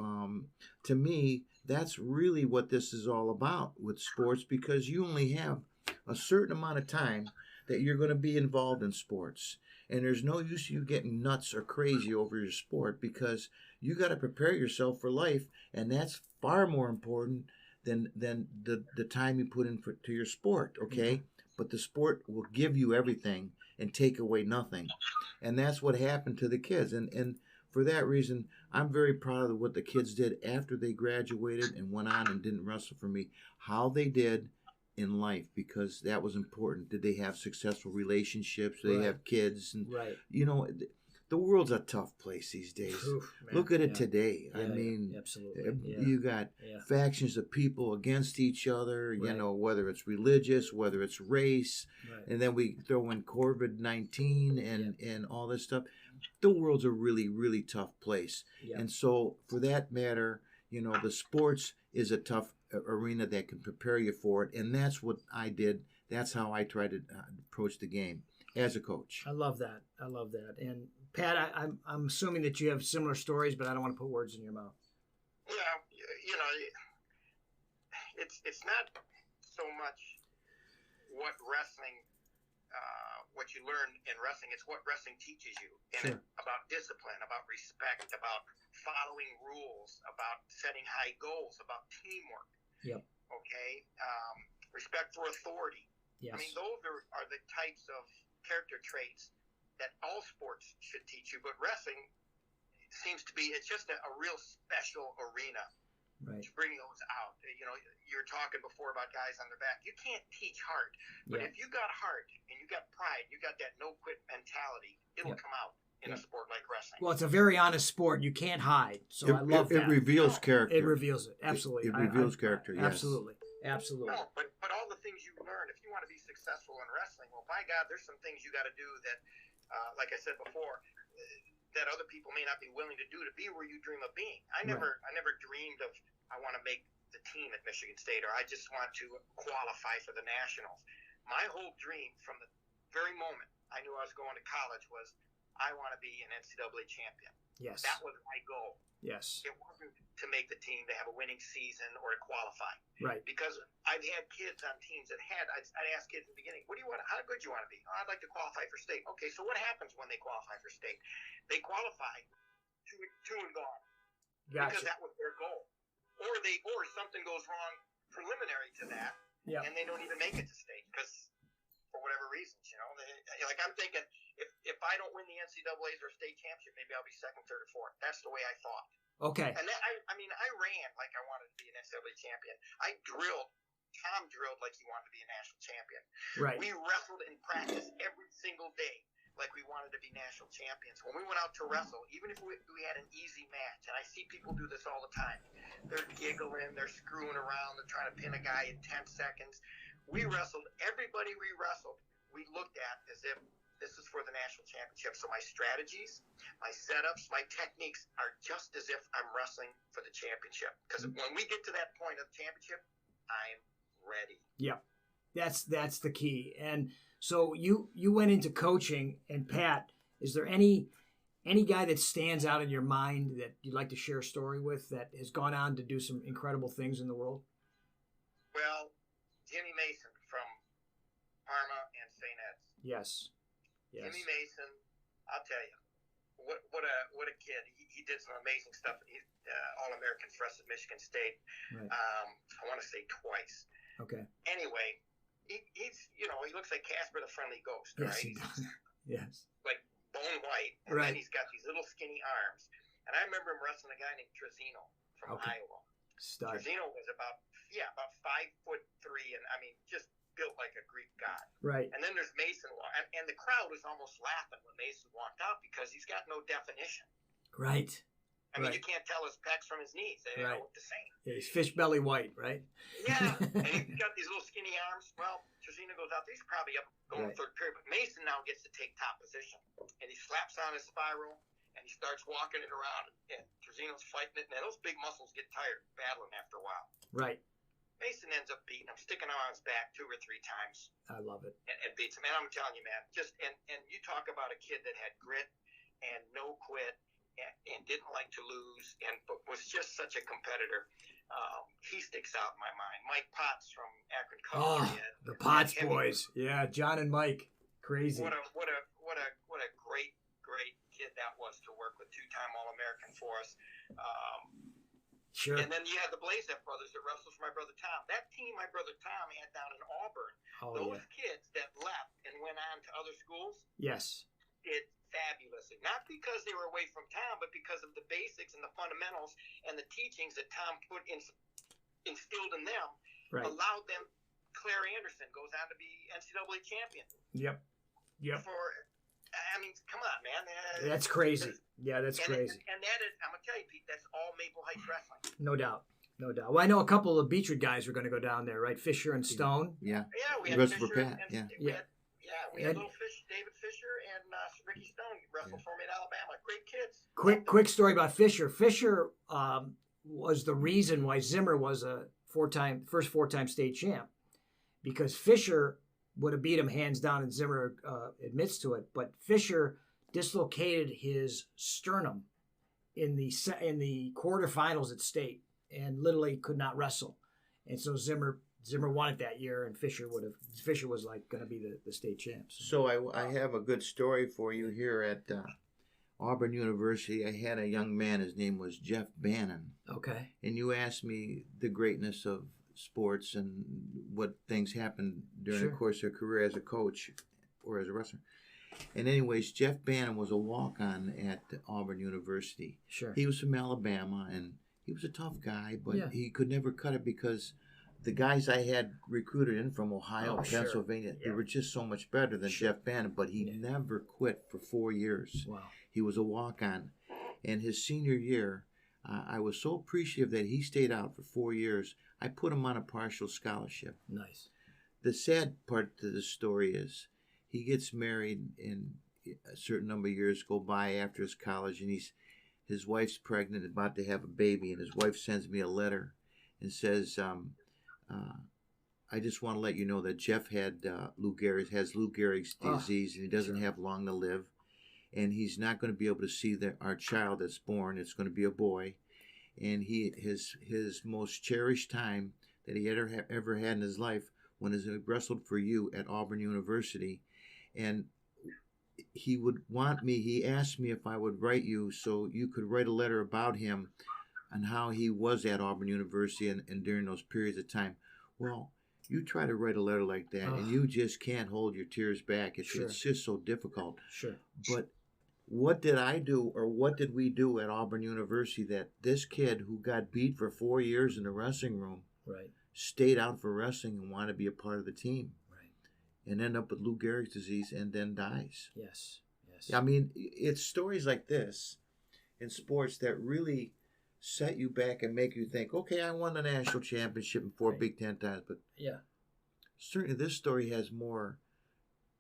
to me, that's really what this is all about with sports, because you only have a certain amount of time that you're going to be involved in sports. And there's no use you getting nuts or crazy over your sport, because you got to prepare yourself for life, and that's far more important than the time you put in to your sport, okay? Mm-hmm. But the sport will give you everything and take away nothing. And that's what happened to the kids. And for that reason, I'm very proud of what the kids did after they graduated and went on and didn't wrestle for me, how they did in life, because that was important. Did they have successful relationships? Did they have kids? And, the world's a tough place these days. Oof, look at it today. I mean, absolutely. You got factions of people against each other, whether it's religious, whether it's race, and then we throw in COVID-19 and all this stuff. The world's a really, really tough place. And so for that matter, the sports is a tough arena that can prepare you for it. And that's what I did. That's how I tried to approach the game as a coach. I love that. And Pat, I'm assuming that you have similar stories, but I don't want to put words in your mouth. Yeah, it's not so much what wrestling, what you learn in wrestling. It's what wrestling teaches you, and about discipline, about respect, about following rules, about setting high goals, about teamwork. Yep. Okay. Respect for authority. Yes. I mean, those are the types of character traits that all sports should teach you, but wrestling seems to be, it's just a real special arena to bring those out. You were talking before about guys on their back. You can't teach heart, but if you got heart and you got pride, you got that no-quit mentality, it'll come out in a sport like wrestling. Well, it's a very honest sport. You can't hide. So I love that. It reveals character. It reveals it. Absolutely. It reveals character, yes. Absolutely. No, but all the things you learn, if you want to be successful in wrestling, well, by God, there's some things you got to do that, like I said before, that other people may not be willing to do to be where you dream of being. I never dreamed of, I want to make the team at Michigan State, or I just want to qualify for the Nationals. My whole dream from the very moment I knew I was going to college was I want to be an NCAA champion. Yes. That was my goal. Yes. It wasn't to make the team, to have a winning season, or to qualify. Right. Because I've had kids on teams that I'd ask kids in the beginning, what do you want? How good do you want to be? Oh, I'd like to qualify for state. Okay, so what happens when they qualify for state? They qualify two and gone. Gotcha. Because that was their goal. Or something goes wrong preliminary to that, and they don't even make it to state because for whatever reasons, like I'm thinking, if I don't win the NCAAs or state championship, maybe I'll be second, third, or fourth. That's the way I thought. Okay. And I ran like I wanted to be an NCAA champion. Tom drilled like he wanted to be a national champion. Right. We wrestled in practice every single day like we wanted to be national champions. When we went out to wrestle, even if we had an easy match, and I see people do this all the time, they're giggling, they're screwing around, they're trying to pin a guy in 10 seconds. We wrestled, everybody we wrestled, we looked at as if this is for the national championship. So my strategies, my setups, my techniques are just as if I'm wrestling for the championship. Because when we get to that point of the championship, I'm ready. Yeah, that's the key. And so you went into coaching, and Pat, is there any guy that stands out in your mind that you'd like to share a story with that has gone on to do some incredible things in the world? Well, Jimmy Mason from Parma and St. Ed's. Yes. Jimmy Mason, I'll tell you, what a kid. He did some amazing stuff. He's All-American for us at Michigan State. Right. I want to say twice. Okay. Anyway, he's he looks like Casper the Friendly Ghost, Yes, right? he does. Yes. Like bone white, and Right. then he's got these little skinny arms. And I remember him wrestling a guy named Trezino from Iowa. Stud. Trezino was about 5'3", and just built like a Greek god. Right. And then there's Mason, and the crowd was almost laughing when Mason walked out because he's got no definition. Right. I mean, you can't tell his pecs from his knees. They don't look the same. Yeah, he's fish belly white, right? Yeah, and he's got these little skinny arms. Well, Trezino goes out. He's probably up going third period, but Mason now gets to take top position, and he slaps on his spiral, and he starts walking it around, and Trezino's fighting it, and those big muscles get tired battling after a while. Right. Mason ends up beating him, sticking him on his back 2 or 3 times. I love it. And beats him. And I'm telling you, man, and you talk about a kid that had grit and no quit and didn't like to lose but was just such a competitor. He sticks out in my mind. Mike Potts from Akron College. The Potts boys. Yeah, John and Mike. Crazy. What a great kid that was to work with. 2-time All-American for us. Sure. And then you had the Blazek brothers that wrestled for my brother Tom. That team my brother Tom had down in Auburn, those kids that left and went on to other schools, yes, did fabulously. Not because they were away from Tom, but because of the basics and the fundamentals and the teachings that Tom instilled in them, allowed them. Claire Anderson goes on to be NCAA champion. Yep. Come on, man. That's crazy. That's crazy. And that is, I'm going to tell you, Pete, that's all Maple Heights wrestling. No doubt. Well, I know a couple of Beechwood guys are going to go down there, right? Fisher and Stone. Yeah. Yeah, we had Fisher. We had little David Fisher and Ricky Stone wrestled for me in Alabama. Great kids. Quick story about Fisher. Fisher was the reason why Zimmer was a first four-time state champ, because Fisher would have beat him hands down, and Zimmer admits to it. But Fisher dislocated his sternum in the quarterfinals at state and literally could not wrestle. And so Zimmer won it that year, and Fisher was like going to be the state champs. So I have a good story for you here at Auburn University. I had a young man, his name was Jeff Bannon. Okay. And you asked me the greatness of sports and what things happened during the course of a career as a coach or as a wrestler. And anyways, Jeff Bannon was a walk-on at Auburn University. Sure. He was from Alabama, and he was a tough guy, but he could never cut it because the guys I had recruited in from Ohio, Pennsylvania, they were just so much better than Jeff Bannon, but he never quit for 4 years. Wow. He was a walk-on. And his senior year, I was so appreciative that he stayed out for 4 years. I put him on a partial scholarship. Nice. The sad part to the story is he gets married, and a certain number of years go by after his college, and his wife's pregnant, about to have a baby, and his wife sends me a letter and says, I just want to let you know that Jeff had Lou Gehrig's disease, and he doesn't have long to live, and he's not going to be able to see our child that's born. It's going to be a boy, and his most cherished time that he ever had in his life when he wrestled for you at Auburn University, and he asked me if I would write you so you could write a letter about him and how he was at Auburn University and during those periods of time. Well, you try to write a letter like that, and you just can't hold your tears back. It's just so difficult. Sure. But what did I do, or what did we do at Auburn University that this kid who got beat for 4 years in the wrestling room stayed out for wrestling and wanted to be a part of the team? And end up with Lou Gehrig's disease and then dies. Yes. I mean, it's stories like this in sports that really set you back and make you think, okay, I won the national championship and 4 Big Ten titles, but certainly this story has more.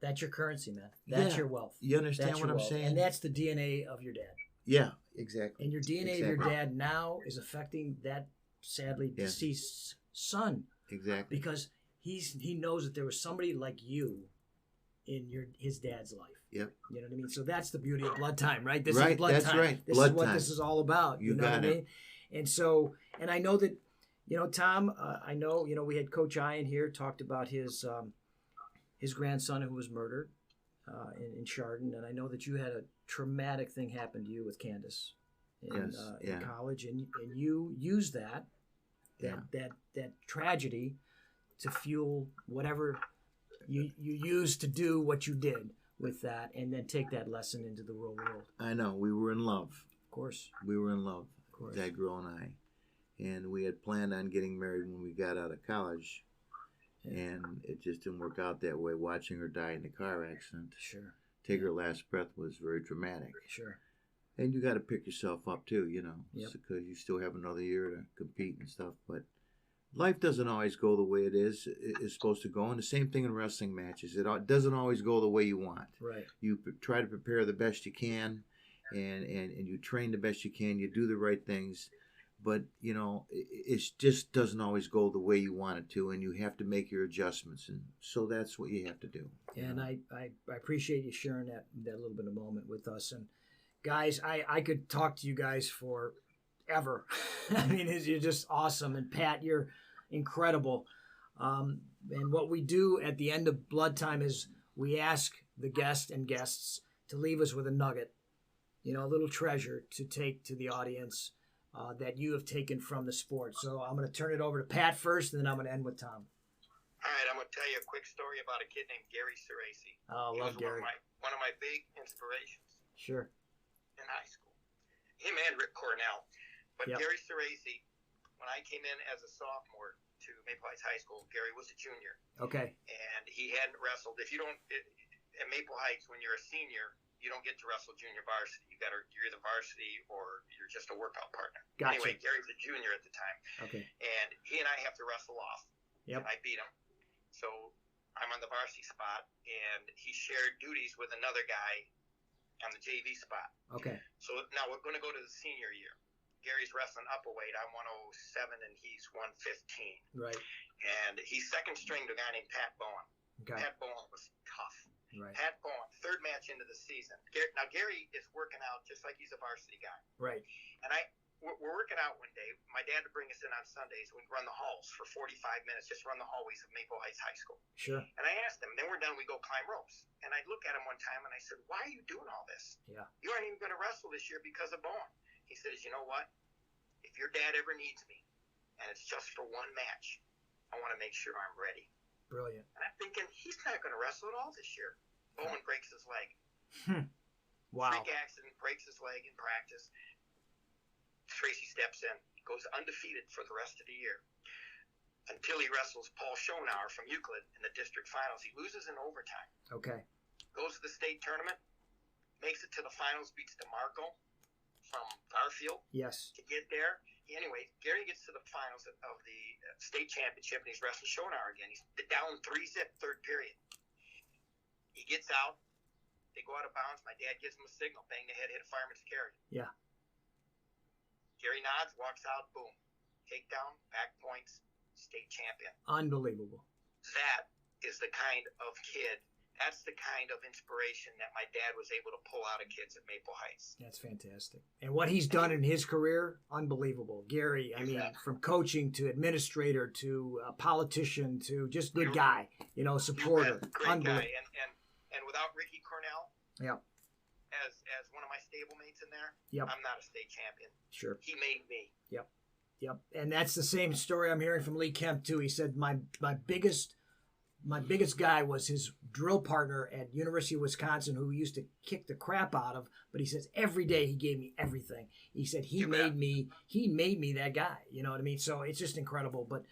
That's your currency, man. That's your wealth. You understand what I'm saying? And that's the DNA of your dad. Yeah, exactly. And your DNA of your dad now is affecting that sadly deceased son. Exactly. Because he knows that there was somebody like you in his dad's life. Yep. You know what I mean? So that's the beauty of blood time, right? This is blood that's time. Right. This blood is what time. This is all about. You know got what it. I mean? And so, and I know that, Tom, I know, we had Coach Ian here, talked about his grandson who was murdered in Chardon, and I know that you had a traumatic thing happen to you with Candace in college, and you used that tragedy to fuel whatever you used to do what you did with that, and then take that lesson into the real world. I know. We were in love. Of course. We were in love, of course. that girl and I. And we had planned on getting married when we got out of college. Yeah. And it just didn't work out that way. Watching her die in a car accident. Sure. Take her last breath was very dramatic. Sure. And you got to pick yourself up too, Yep. because you still have another year to compete and stuff. But life doesn't always go the way it's supposed to go. And the same thing in wrestling matches. It doesn't always go the way you want. Right. You try to prepare the best you can, and you train the best you can. You do the right things. But, it just doesn't always go the way you want it to, and you have to make your adjustments. And so that's what you have to do. And I appreciate you sharing that little bit of moment with us. And, guys, I could talk to you guys forever. I mean, you're just awesome. And, Pat, you're incredible. And what we do at the end of Blood Time is we ask the guests to leave us with a nugget, a little treasure to take to the audience. That you have taken from the sport. So I'm going to turn it over to Pat first, and then I'm going to end with Tom. All right, I'm going to tell you a quick story about a kid named Gary Ceresi. Oh, I love Gary. One of my big inspirations. Sure. In high school. Him and Rick Cornell. But Gary Ceresi, when I came in as a sophomore to Maple Heights High School, Gary was a junior. Okay. And he hadn't wrestled. At Maple Heights, when you're a senior, you don't get to wrestle junior varsity. You're either varsity or you're just a workout partner. Gotcha. Anyway, Gary's a junior at the time. Okay. And he and I have to wrestle off. Yep. And I beat him. So I'm on the varsity spot, and he shared duties with another guy on the JV spot. Okay. So now we're going to go to the senior year. Gary's wrestling up a weight. I'm 107 and he's 115. Right. And he's second string to a guy named Pat Bowen. Okay. Pat Bowen was tough. Right. Pat Bowen, third match into the season. Now, Gary is working out just like he's a varsity guy. Right. And we're working out one day. My dad would bring us in on Sundays. We'd run the halls for 45 minutes, just run the hallways of Maple Heights High School. Sure. And I asked him, then we're done, we go climb ropes. And I'd look at him one time and I said, why are you doing all this? Yeah. You aren't even going to wrestle this year because of Bowen. He says, you know what? If your dad ever needs me, and it's just for one match, I want to make sure I'm ready. Brilliant. And I'm thinking, he's not going to wrestle at all this year. Bowen breaks his leg. Wow. Freak accident, breaks his leg in practice. Tracy steps in, goes undefeated for the rest of the year until he wrestles Paul Schonauer from Euclid in the district finals. He loses in overtime. Okay. Goes to the state tournament, makes it to the finals, beats DeMarco from Garfield. Yes. To get there. Anyway, Gary gets to the finals of the state championship, and he's wrestling Schonauer again. He's down 3-zip, third period. He gets out. They go out of bounds. My dad gives him a signal. Bang the head, hit a fireman's carry. Yeah. Gary nods, walks out, boom. Takedown, back points, state champion. Unbelievable. that is the kind of kid, that's the kind of inspiration that my dad was able to pull out of kids at Maple Heights. That's fantastic. And what he's done in his career, unbelievable. Gary, I mean, from coaching to administrator to a politician to just good guy, supporter. Great guy. And without Ricky Cornell, yeah, as one of my stablemates in there, yep, I'm not a state champion. Sure. He made me. Yep. And that's the same story I'm hearing from Lee Kemp too. He said my biggest guy was his drill partner at University of Wisconsin, who he used to kick the crap out of. But he says every day he gave me everything. He said he made me that guy. You know what I mean? So it's just incredible. But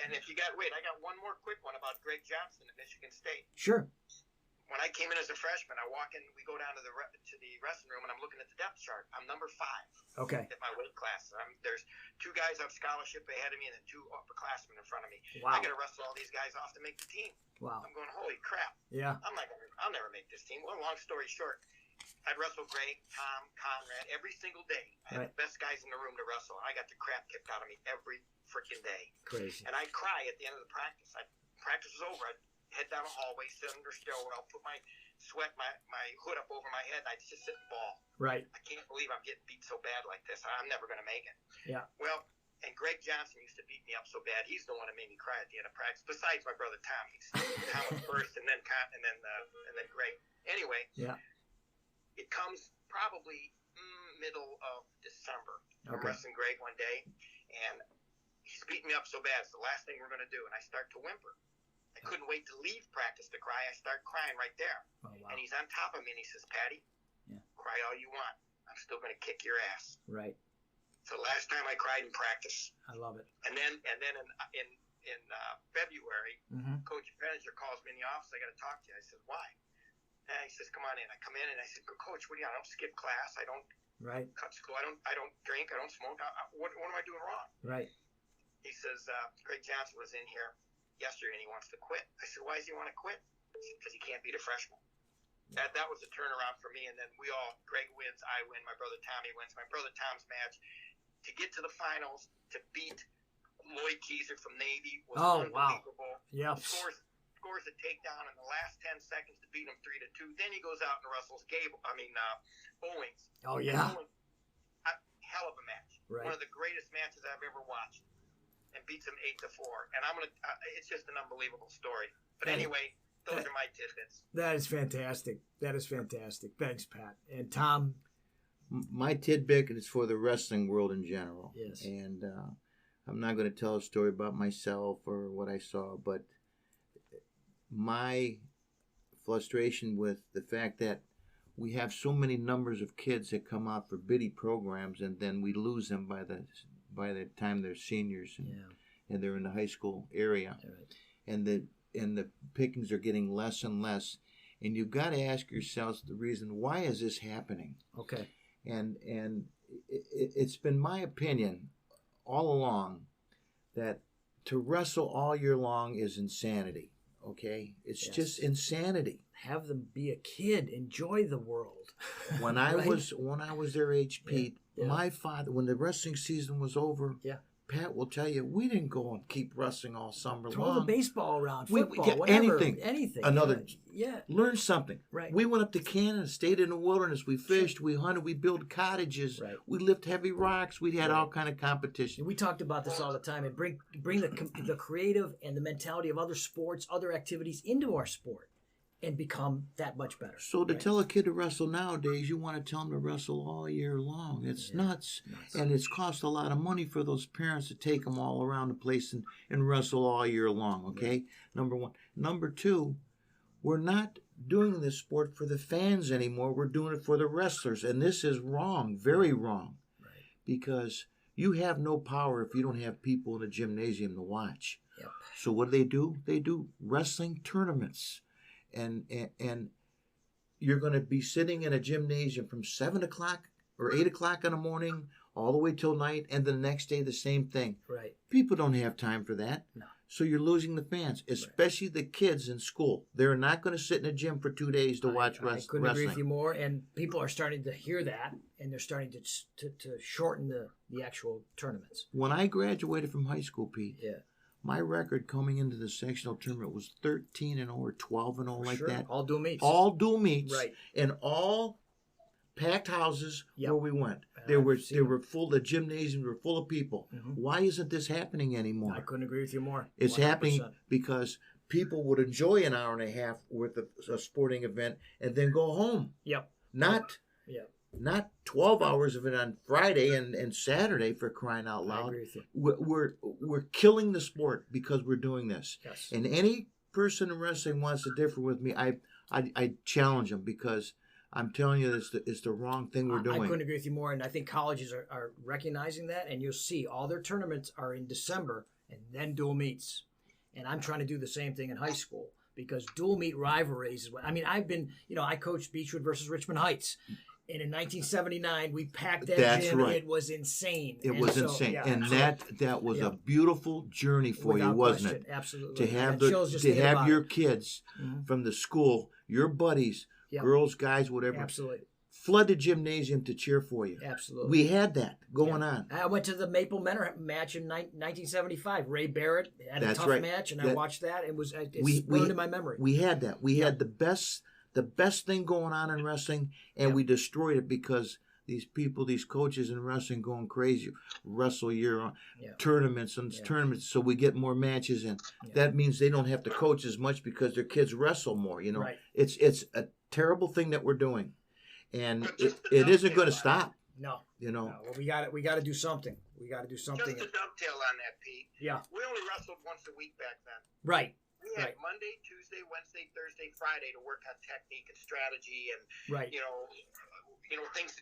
and if you I got one more quick one about Greg Johnson at Michigan State. Sure. When I came in as a freshman, I walk in. We go down to the wrestling room, and I'm looking at the depth chart. I'm number 5. Okay. At my weight class. There's 2 guys on scholarship ahead of me, and then 2 upperclassmen in front of me. Wow. I got to wrestle all these guys off to make the team. Wow. I'm going, holy crap. Yeah. I'll never make this team. Well, long story short, I'd wrestle Greg, Tom, Conrad every single day. I had the best guys in the room to wrestle. I got the crap kicked out of me every freaking day. Crazy. And I'd cry at the end of the practice. Practice was over. I'd head down a hallway, sit under a stairwell, put my hood up over my head, and I'd just sit and bawl. Right. I can't believe I'm getting beat so bad like this. I'm never going to make it. Yeah. Well, and Greg Johnson used to beat me up so bad. He's the one that made me cry at the end of practice. Besides my brother Tommy. Tom was first, and then Greg. Anyway. Yeah. It comes probably middle of December. Okay. I'm wrestling Greg one day, and he's beating me up so bad. It's the last thing we're going to do, and I start to whimper. I couldn't wait to leave practice to cry. I start crying right there. Oh, wow. And he's on top of me, and he says, Patty, cry all you want. I'm still going to kick your ass. Right. So the last time I cried in practice. I love it. And then in February, Coach Penninger calls me in the office. I got to talk to you. I said, why? And he says, come on in. I come in, and I said, Coach, what do you? I don't skip class. I don't cut school. I don't drink. I don't smoke. What am I doing wrong? Right. He says, Greg Johnson was in here yesterday, and he wants to quit. I said, why does he want to quit? Because he can't beat a freshman. That was a turnaround for me, and then Greg wins, I win, my brother Tommy wins. My brother Tom's match to get to the finals, to beat Lloyd Keiser from Navy was unbelievable. Wow. Yep. Scores a takedown in the last 10 seconds to beat him 3-2. Then he goes out and wrestles Owings. Oh, yeah. Hell of a match. Right. One of the greatest matches I've ever watched. And beats him 8-4, and it's just an unbelievable story. But anyway, those are my tidbits. That is fantastic. Thanks, Pat. And Tom? My tidbit is for the wrestling world in general. Yes. And I'm not going to tell a story about myself or what I saw, but my frustration with the fact that we have so many numbers of kids that come out for biddy programs, and then we lose them by the time they're seniors and they're in the high school area. Right. And the pickings are getting less and less. And you've got to ask yourselves the reason, why is this happening? Okay. And it's been my opinion all along that to wrestle all year long is insanity. Okay? It's just insanity. Have them be a kid. Enjoy the world. When I was their age, Pete, my father, when the wrestling season was over, Pat will tell you, we didn't go and keep wrestling all summer long. Throw the baseball around, football, we whatever. Anything. Yeah. Learn something. Right. We went up to Canada, stayed in the wilderness. We fished, we hunted, we built cottages. Right. We lift heavy rocks. We had all kind of competition. We talked about this all the time. And bring the creative and the mentality of other sports, other activities into our sport. And become that much better. So to tell a kid to wrestle nowadays, you want to tell them to wrestle all year long. It's nuts. And it's cost a lot of money for those parents to take them all around the place and wrestle all year long, okay? Right. Number one. Number two, we're not doing this sport for the fans anymore. We're doing it for the wrestlers. And this is wrong, very wrong. Right. Because you have no power if you don't have people in the gymnasium to watch. Yep. So what do? They do wrestling tournaments. And you're going to be sitting in a gymnasium from 7 o'clock or 8 o'clock in the morning all the way till night, and the next day the same thing. Right. People don't have time for that. No. So you're losing the fans, especially the kids in school. They're not going to sit in a gym for 2 days to watch wrestling. I couldn't agree with you more. And people are starting to hear that, and they're starting to shorten the actual tournaments. When I graduated from high school, Pete, My record coming into the sectional tournament was 13-0 or 12-0 like that. All dual meets. All dual meets. Right. And all packed houses where we went. They I've were seen full. The gymnasiums were full of people. Why isn't this happening anymore? I couldn't agree with you more. It's 100%. happening because people would enjoy an hour and a half worth of a sporting event and then go home. Yep. Not 12 hours of it on Friday and Saturday, for crying out loud. I agree with you. We're killing the sport because we're doing this. Yes. And any person in wrestling wants to differ with me, I challenge them, because I'm telling you, it's the wrong thing we're doing. I couldn't agree with you more, and I think colleges are recognizing that, and you'll see all their tournaments are in December and then dual meets. And I'm trying to do the same thing in high school, because dual meet rivalries is what I mean. I've been, I coached Beechwood versus Richmond Heights. And in 1979, we packed that gym. Right. It was insane. It was insane. Yeah, and that was a beautiful journey for you, wasn't it? Absolutely. To have your kids from the school, your buddies, girls, guys, whatever, flood the gymnasium to cheer for you. Absolutely. We had that going on. I went to the Maple Menor match in 1975. Ray Barrett had a tough match, and I watched that. It's burned in my memory. We had that. We had the best thing going on in wrestling, and we destroyed it because these people, these coaches in wrestling going crazy, wrestle year on tournaments and tournaments, so we get more matches in. That means they don't have to coach as much because their kids wrestle more. Right. It's a terrible thing that we're doing, and it isn't going to stop. No. No. Well, we got to do something. We got to do something. Just to dovetail on that, Pete. Yeah. We only wrestled once a week back then. Right. We had Monday, Tuesday, Wednesday, Thursday, Friday to work on technique and strategy and things.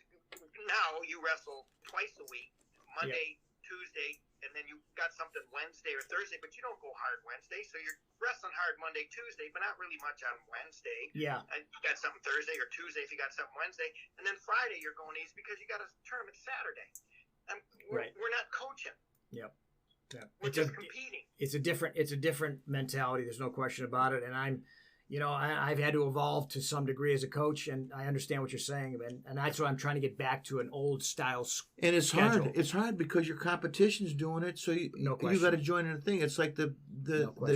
Now you wrestle twice a week, Monday, Tuesday, and then you got something Wednesday or Thursday, but you don't go hard Wednesday. So you're wrestling hard Monday, Tuesday, but not really much on Wednesday. Yeah. And you got something Thursday or Tuesday if you got something Wednesday, and then Friday you're going easy because you got a tournament Saturday. And we're not coaching. Yep. Yeah. We're just competing. It's a different mentality. There's no question about it. And I've had to evolve to some degree as a coach, and I understand what you're saying, and that's why I'm trying to get back to an old style. And it's schedule. Hard. It's hard because your competition's doing it, so you got to join in the thing. It's like the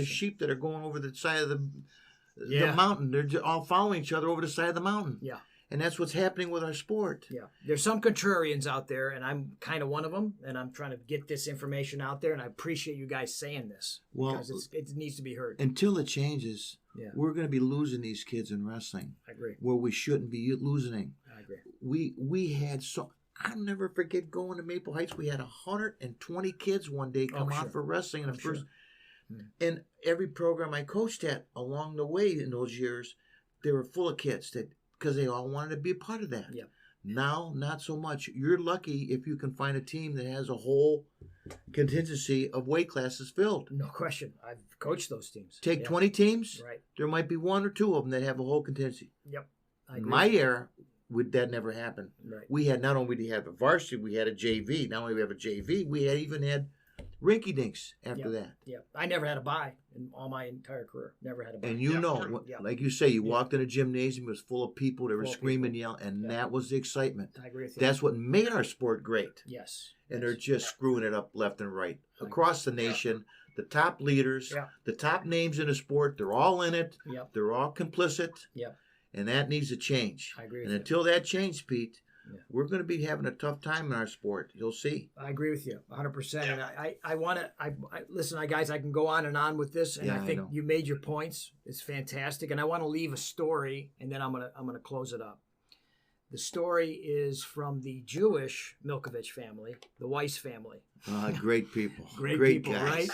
sheep that are going over the side of the mountain. They're all following each other over the side of the mountain. Yeah. And that's what's happening with our sport. Yeah. There's some contrarians out there, and I'm kind of one of them, and I'm trying to get this information out there, and I appreciate you guys saying this because it needs to be heard. Until it changes, we're going to be losing these kids in wrestling. I agree. Where we shouldn't be losing. I agree. We had I'll never forget going to Maple Heights. We had 120 kids one day come out for wrestling in the first. And every program I coached at along the way in those years, they were full of kids because they all wanted to be a part of that. Yep. Now, not so much. You're lucky if you can find a team that has a whole contingency of weight classes filled. No question. I've coached those teams. Take 20 teams. Right. There might be one or two of them that have a whole contingency. Yep. In my era, that never happened. Right. We had not only did we have a varsity, we had a JV. Not only we have a JV, we even had rinky dinks after that. Yeah. I never had a bye in all my entire career. Never had a bye. And like you say, you walked in a gymnasium, it was full of people, they were screaming, yelling, and that was the excitement. I agree with you. That's what made our sport great. Yes. And they're just screwing it up left and right. Across the nation, the top leaders, the top names in the sport, they're all in it. Yep. They're all complicit. Yep. And that needs to change. I agree with you. And until that changes, Pete, we're going to be having a tough time in our sport. You'll see. I agree with you 100%. And I want to, listen, guys, I can go on and on with this. And I think you made your points. It's fantastic. And I want to leave a story, and then I'm going to close it up. The story is from the Jewish Milkovich family, the Weiss family. Great people. Great people, guys. Right?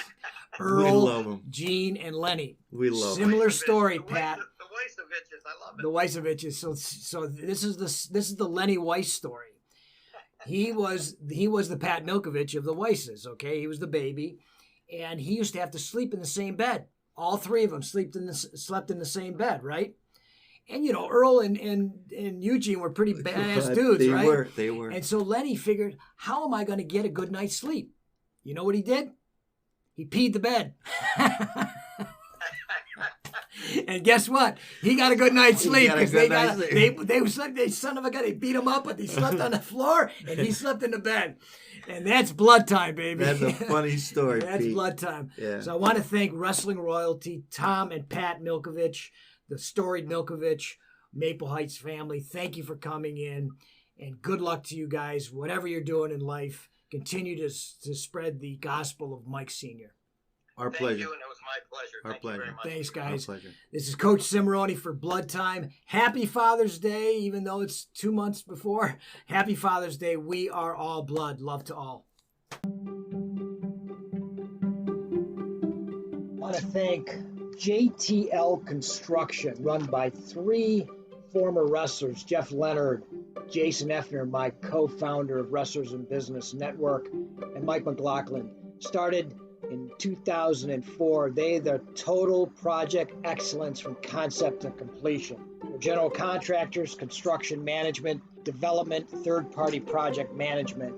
We love them. Gene and Lenny. We love them. Similar story, Pat. The Weissoviches, I love it. The Weissoviches. So this is the Lenny Weiss story. He was the Pat Milkovich of the Weisses. Okay, he was the baby, and he used to have to sleep in the same bed. All three of them slept in the same bed, right? And Earl and Eugene were pretty badass dudes, right? They were. And so Lenny figured, how am I going to get a good night's sleep? You know what he did? He peed the bed. And guess what? He got a good night's sleep because they son of a gun, they beat him up, but he slept on the floor and he slept in the bed. And that's blood time, baby. That's a funny story, That's Pete. blood time. Yeah. So I want to thank Wrestling Royalty, Tom and Pat Milkovich, the storied Milkovich, Maple Heights family. Thank you for coming in, and good luck to you guys. Whatever you're doing in life, continue to spread the gospel of Mike Sr. Our pleasure. Thank you, and it was my pleasure. Our Thank pleasure. you very much. Thanks, guys. Our pleasure. This is Coach Cimarroni for Blood Time. Happy Father's Day, even though it's 2 months before. Happy Father's Day. We are all blood. Love to all. I want to thank JTL Construction, run by 3 former wrestlers, Jeff Leonard, Jason Effner, my co-founder of Wrestlers in Business Network, and Mike McLaughlin. Started in 2004, they're the total project excellence from concept to completion. They're general contractors, construction management, development, third-party project management.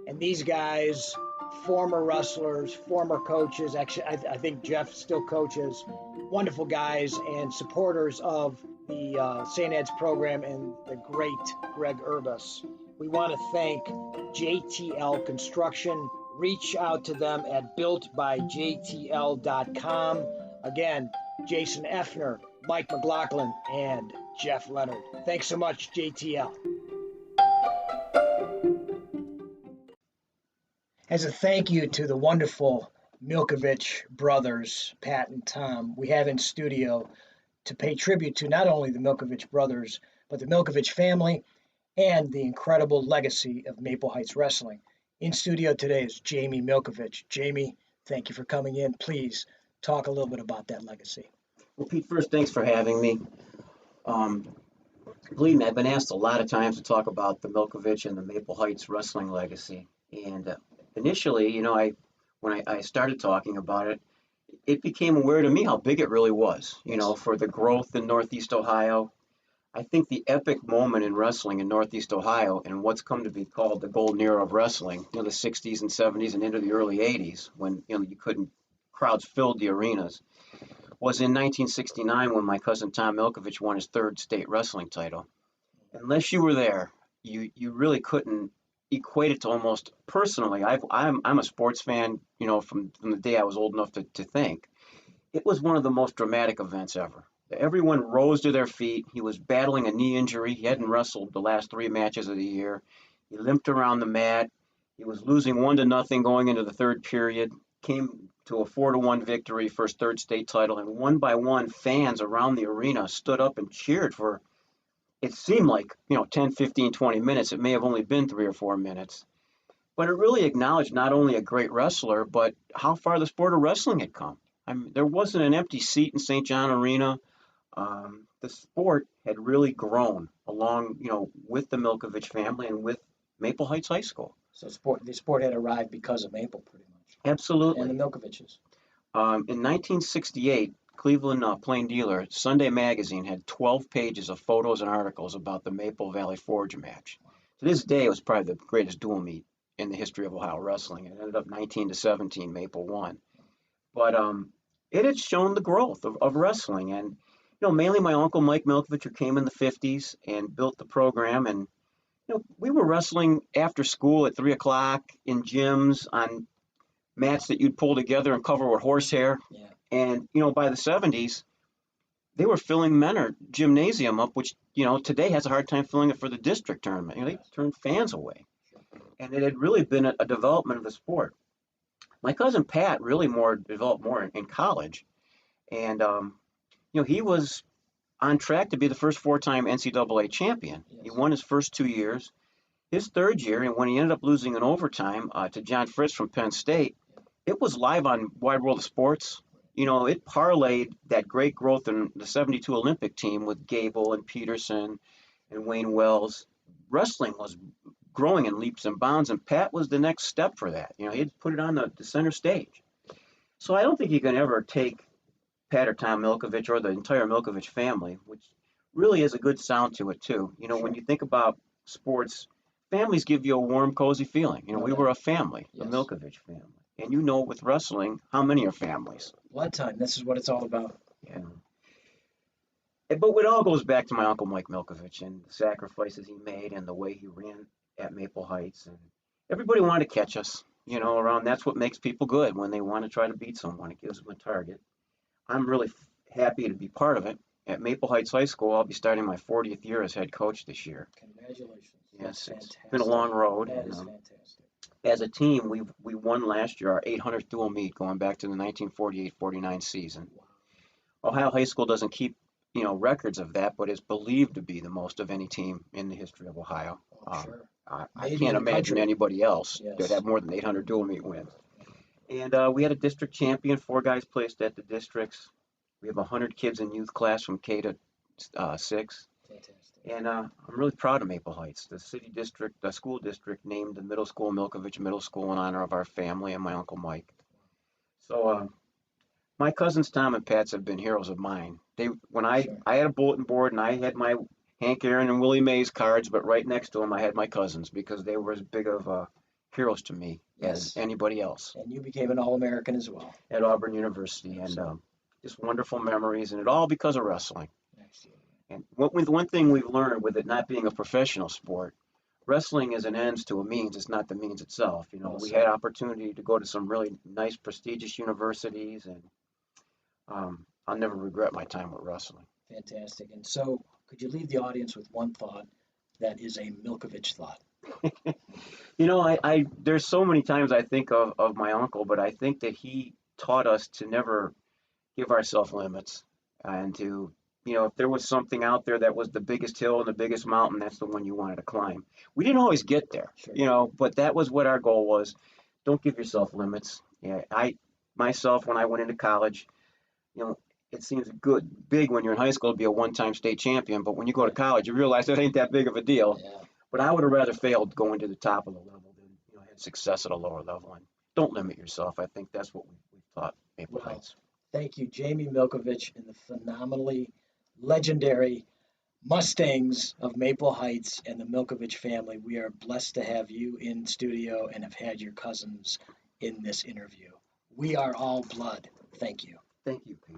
And these guys, former wrestlers, former coaches, actually, I think Jeff still coaches, wonderful guys and supporters of the St. Ed's program and the great Greg Urbas. We want to thank JTL Construction. Reach out to them at builtbyjtl.com. Again, Jason Effner, Mike McLaughlin, and Jeff Leonard. Thanks so much, JTL. As a thank you to the wonderful Milkovich brothers, Pat and Tom, we have in studio to pay tribute to not only the Milkovich brothers, but the Milkovich family and the incredible legacy of Maple Heights Wrestling. In studio today is Jamie Milkovich. Jamie, thank you for coming in. Please talk a little bit about that legacy. Well, Pete, first, thanks for having me. Believe me, I've been asked a lot of times to talk about the Milkovich and the Maple Heights wrestling legacy. And initially, when I started talking about it, it became aware to me how big it really was, for the growth in Northeast Ohio. I think the epic moment in wrestling in Northeast Ohio and what's come to be called the golden era of wrestling, the 60s and 70s and into the early 80s when, crowds filled the arenas, was in 1969 when my cousin Tom Milkovich won his 3rd state wrestling title. Unless you were there, you really couldn't equate it to almost personally. I'm a sports fan, from the day I was old enough to think. It was one of the most dramatic events ever. Everyone rose to their feet. He was battling a knee injury. He hadn't wrestled the last 3 matches of the year. He limped around the mat. He was losing 1-0 going into the 3rd period. Came to a 4-1 victory for his 3rd state title. And one by one, fans around the arena stood up and cheered for, it seemed like, 10, 15, 20 minutes. It may have only been 3 or 4 minutes. But it really acknowledged not only a great wrestler, but how far the sport of wrestling had come. I mean, there wasn't an empty seat in St. John Arena. The sport had really grown along, with the Milkovich family and with Maple Heights High School. So the sport had arrived because of Maple, pretty much. Absolutely. And the Milkoviches. In 1968, Cleveland Plain Dealer, Sunday Magazine, had 12 pages of photos and articles about the Maple Valley Forge match. To this day, it was probably the greatest dual meet in the history of Ohio wrestling. It ended up 19-17, Maple won. But it had shown the growth of wrestling. And mainly my uncle Mike Milkovich, who came in the 50s and built the program. And, we were wrestling after school at 3 o'clock in gyms on mats that you'd pull together and cover with horsehair. Yeah. And, by the 70s, they were filling Menor Gymnasium up, which, today has a hard time filling it for the district tournament. They turned fans away. And it had really been a development of the sport. My cousin Pat really developed more in college. And, he was on track to be the first 4-time NCAA champion. Yes. He won his first 2 years. His 3rd year, and when he ended up losing in overtime to John Fritz from Penn State, it was live on Wide World of Sports. It parlayed that great growth in the 72 Olympic team with Gable and Peterson and Wayne Wells. Wrestling was growing in leaps and bounds, and Pat was the next step for that. He'd put it on the center stage. So I don't think you can ever take Pat or Tom Milkovich or the entire Milkovich family, which really has a good sound to it too. Sure. When you think about sports, families give you a warm, cozy feeling. We were a family, the Milkovich family. And with wrestling, how many are families? Blood time. This is what it's all about. Yeah. But it all goes back to my uncle Mike Milkovich and the sacrifices he made and the way he ran at Maple Heights. And everybody wanted to catch us, around. That's what makes people good when they want to try to beat someone. It gives them a target. I'm really happy to be part of it. At Maple Heights High School, I'll be starting my 40th year as head coach this year. Congratulations. Yes, That's it's been a long road. That is fantastic. As a team, we won last year our 800th dual meet going back to the 1948-49 season. Wow. Ohio High School doesn't keep, records of that, but is believed to be the most of any team in the history of Ohio. Sure. I can't imagine anybody else that have more than 800 dual meet wins. And we had a district champion, 4 guys placed at the districts. We have 100 kids in youth class from K to 6. Fantastic. And I'm really proud of Maple Heights. The school district named the middle school Milkovich Middle School in honor of our family and my Uncle Mike. So my cousins Tom and Pats have been heroes of mine. I had a bulletin board and I had my Hank Aaron and Willie Mays cards, but right next to them I had my cousins because they were as big of heroes to me as anybody else. And you became an All-American as well. At Auburn University. Absolutely. And just wonderful memories, and it all because of wrestling. Absolutely. And one thing we've learned with it not being a professional sport, wrestling is an ends to a means. It's not the means itself. We had opportunity to go to some really nice, prestigious universities, and I'll never regret my time with wrestling. Fantastic. And so, could you leave the audience with one thought that is a Milkovich thought? There's so many times I think of my uncle, but I think that he taught us to never give ourselves limits, and to, if there was something out there that was the biggest hill and the biggest mountain, that's the one you wanted to climb. We didn't always get there, but that was what our goal was. Don't give yourself limits. Yeah, myself, when I went into college, it seems big when you're in high school to be a one-time state champion, but when you go to college, you realize that ain't that big of a deal. Yeah. But I would have rather failed going to the top of the level than had success at a lower level. And don't limit yourself. I think that's what we've taught Maple Heights. Thank you, Jamie Milkovich and the phenomenally legendary Mustangs of Maple Heights and the Milkovich family. We are blessed to have you in studio and have had your cousins in this interview. We are all blood. Thank you. Thank you, Pete.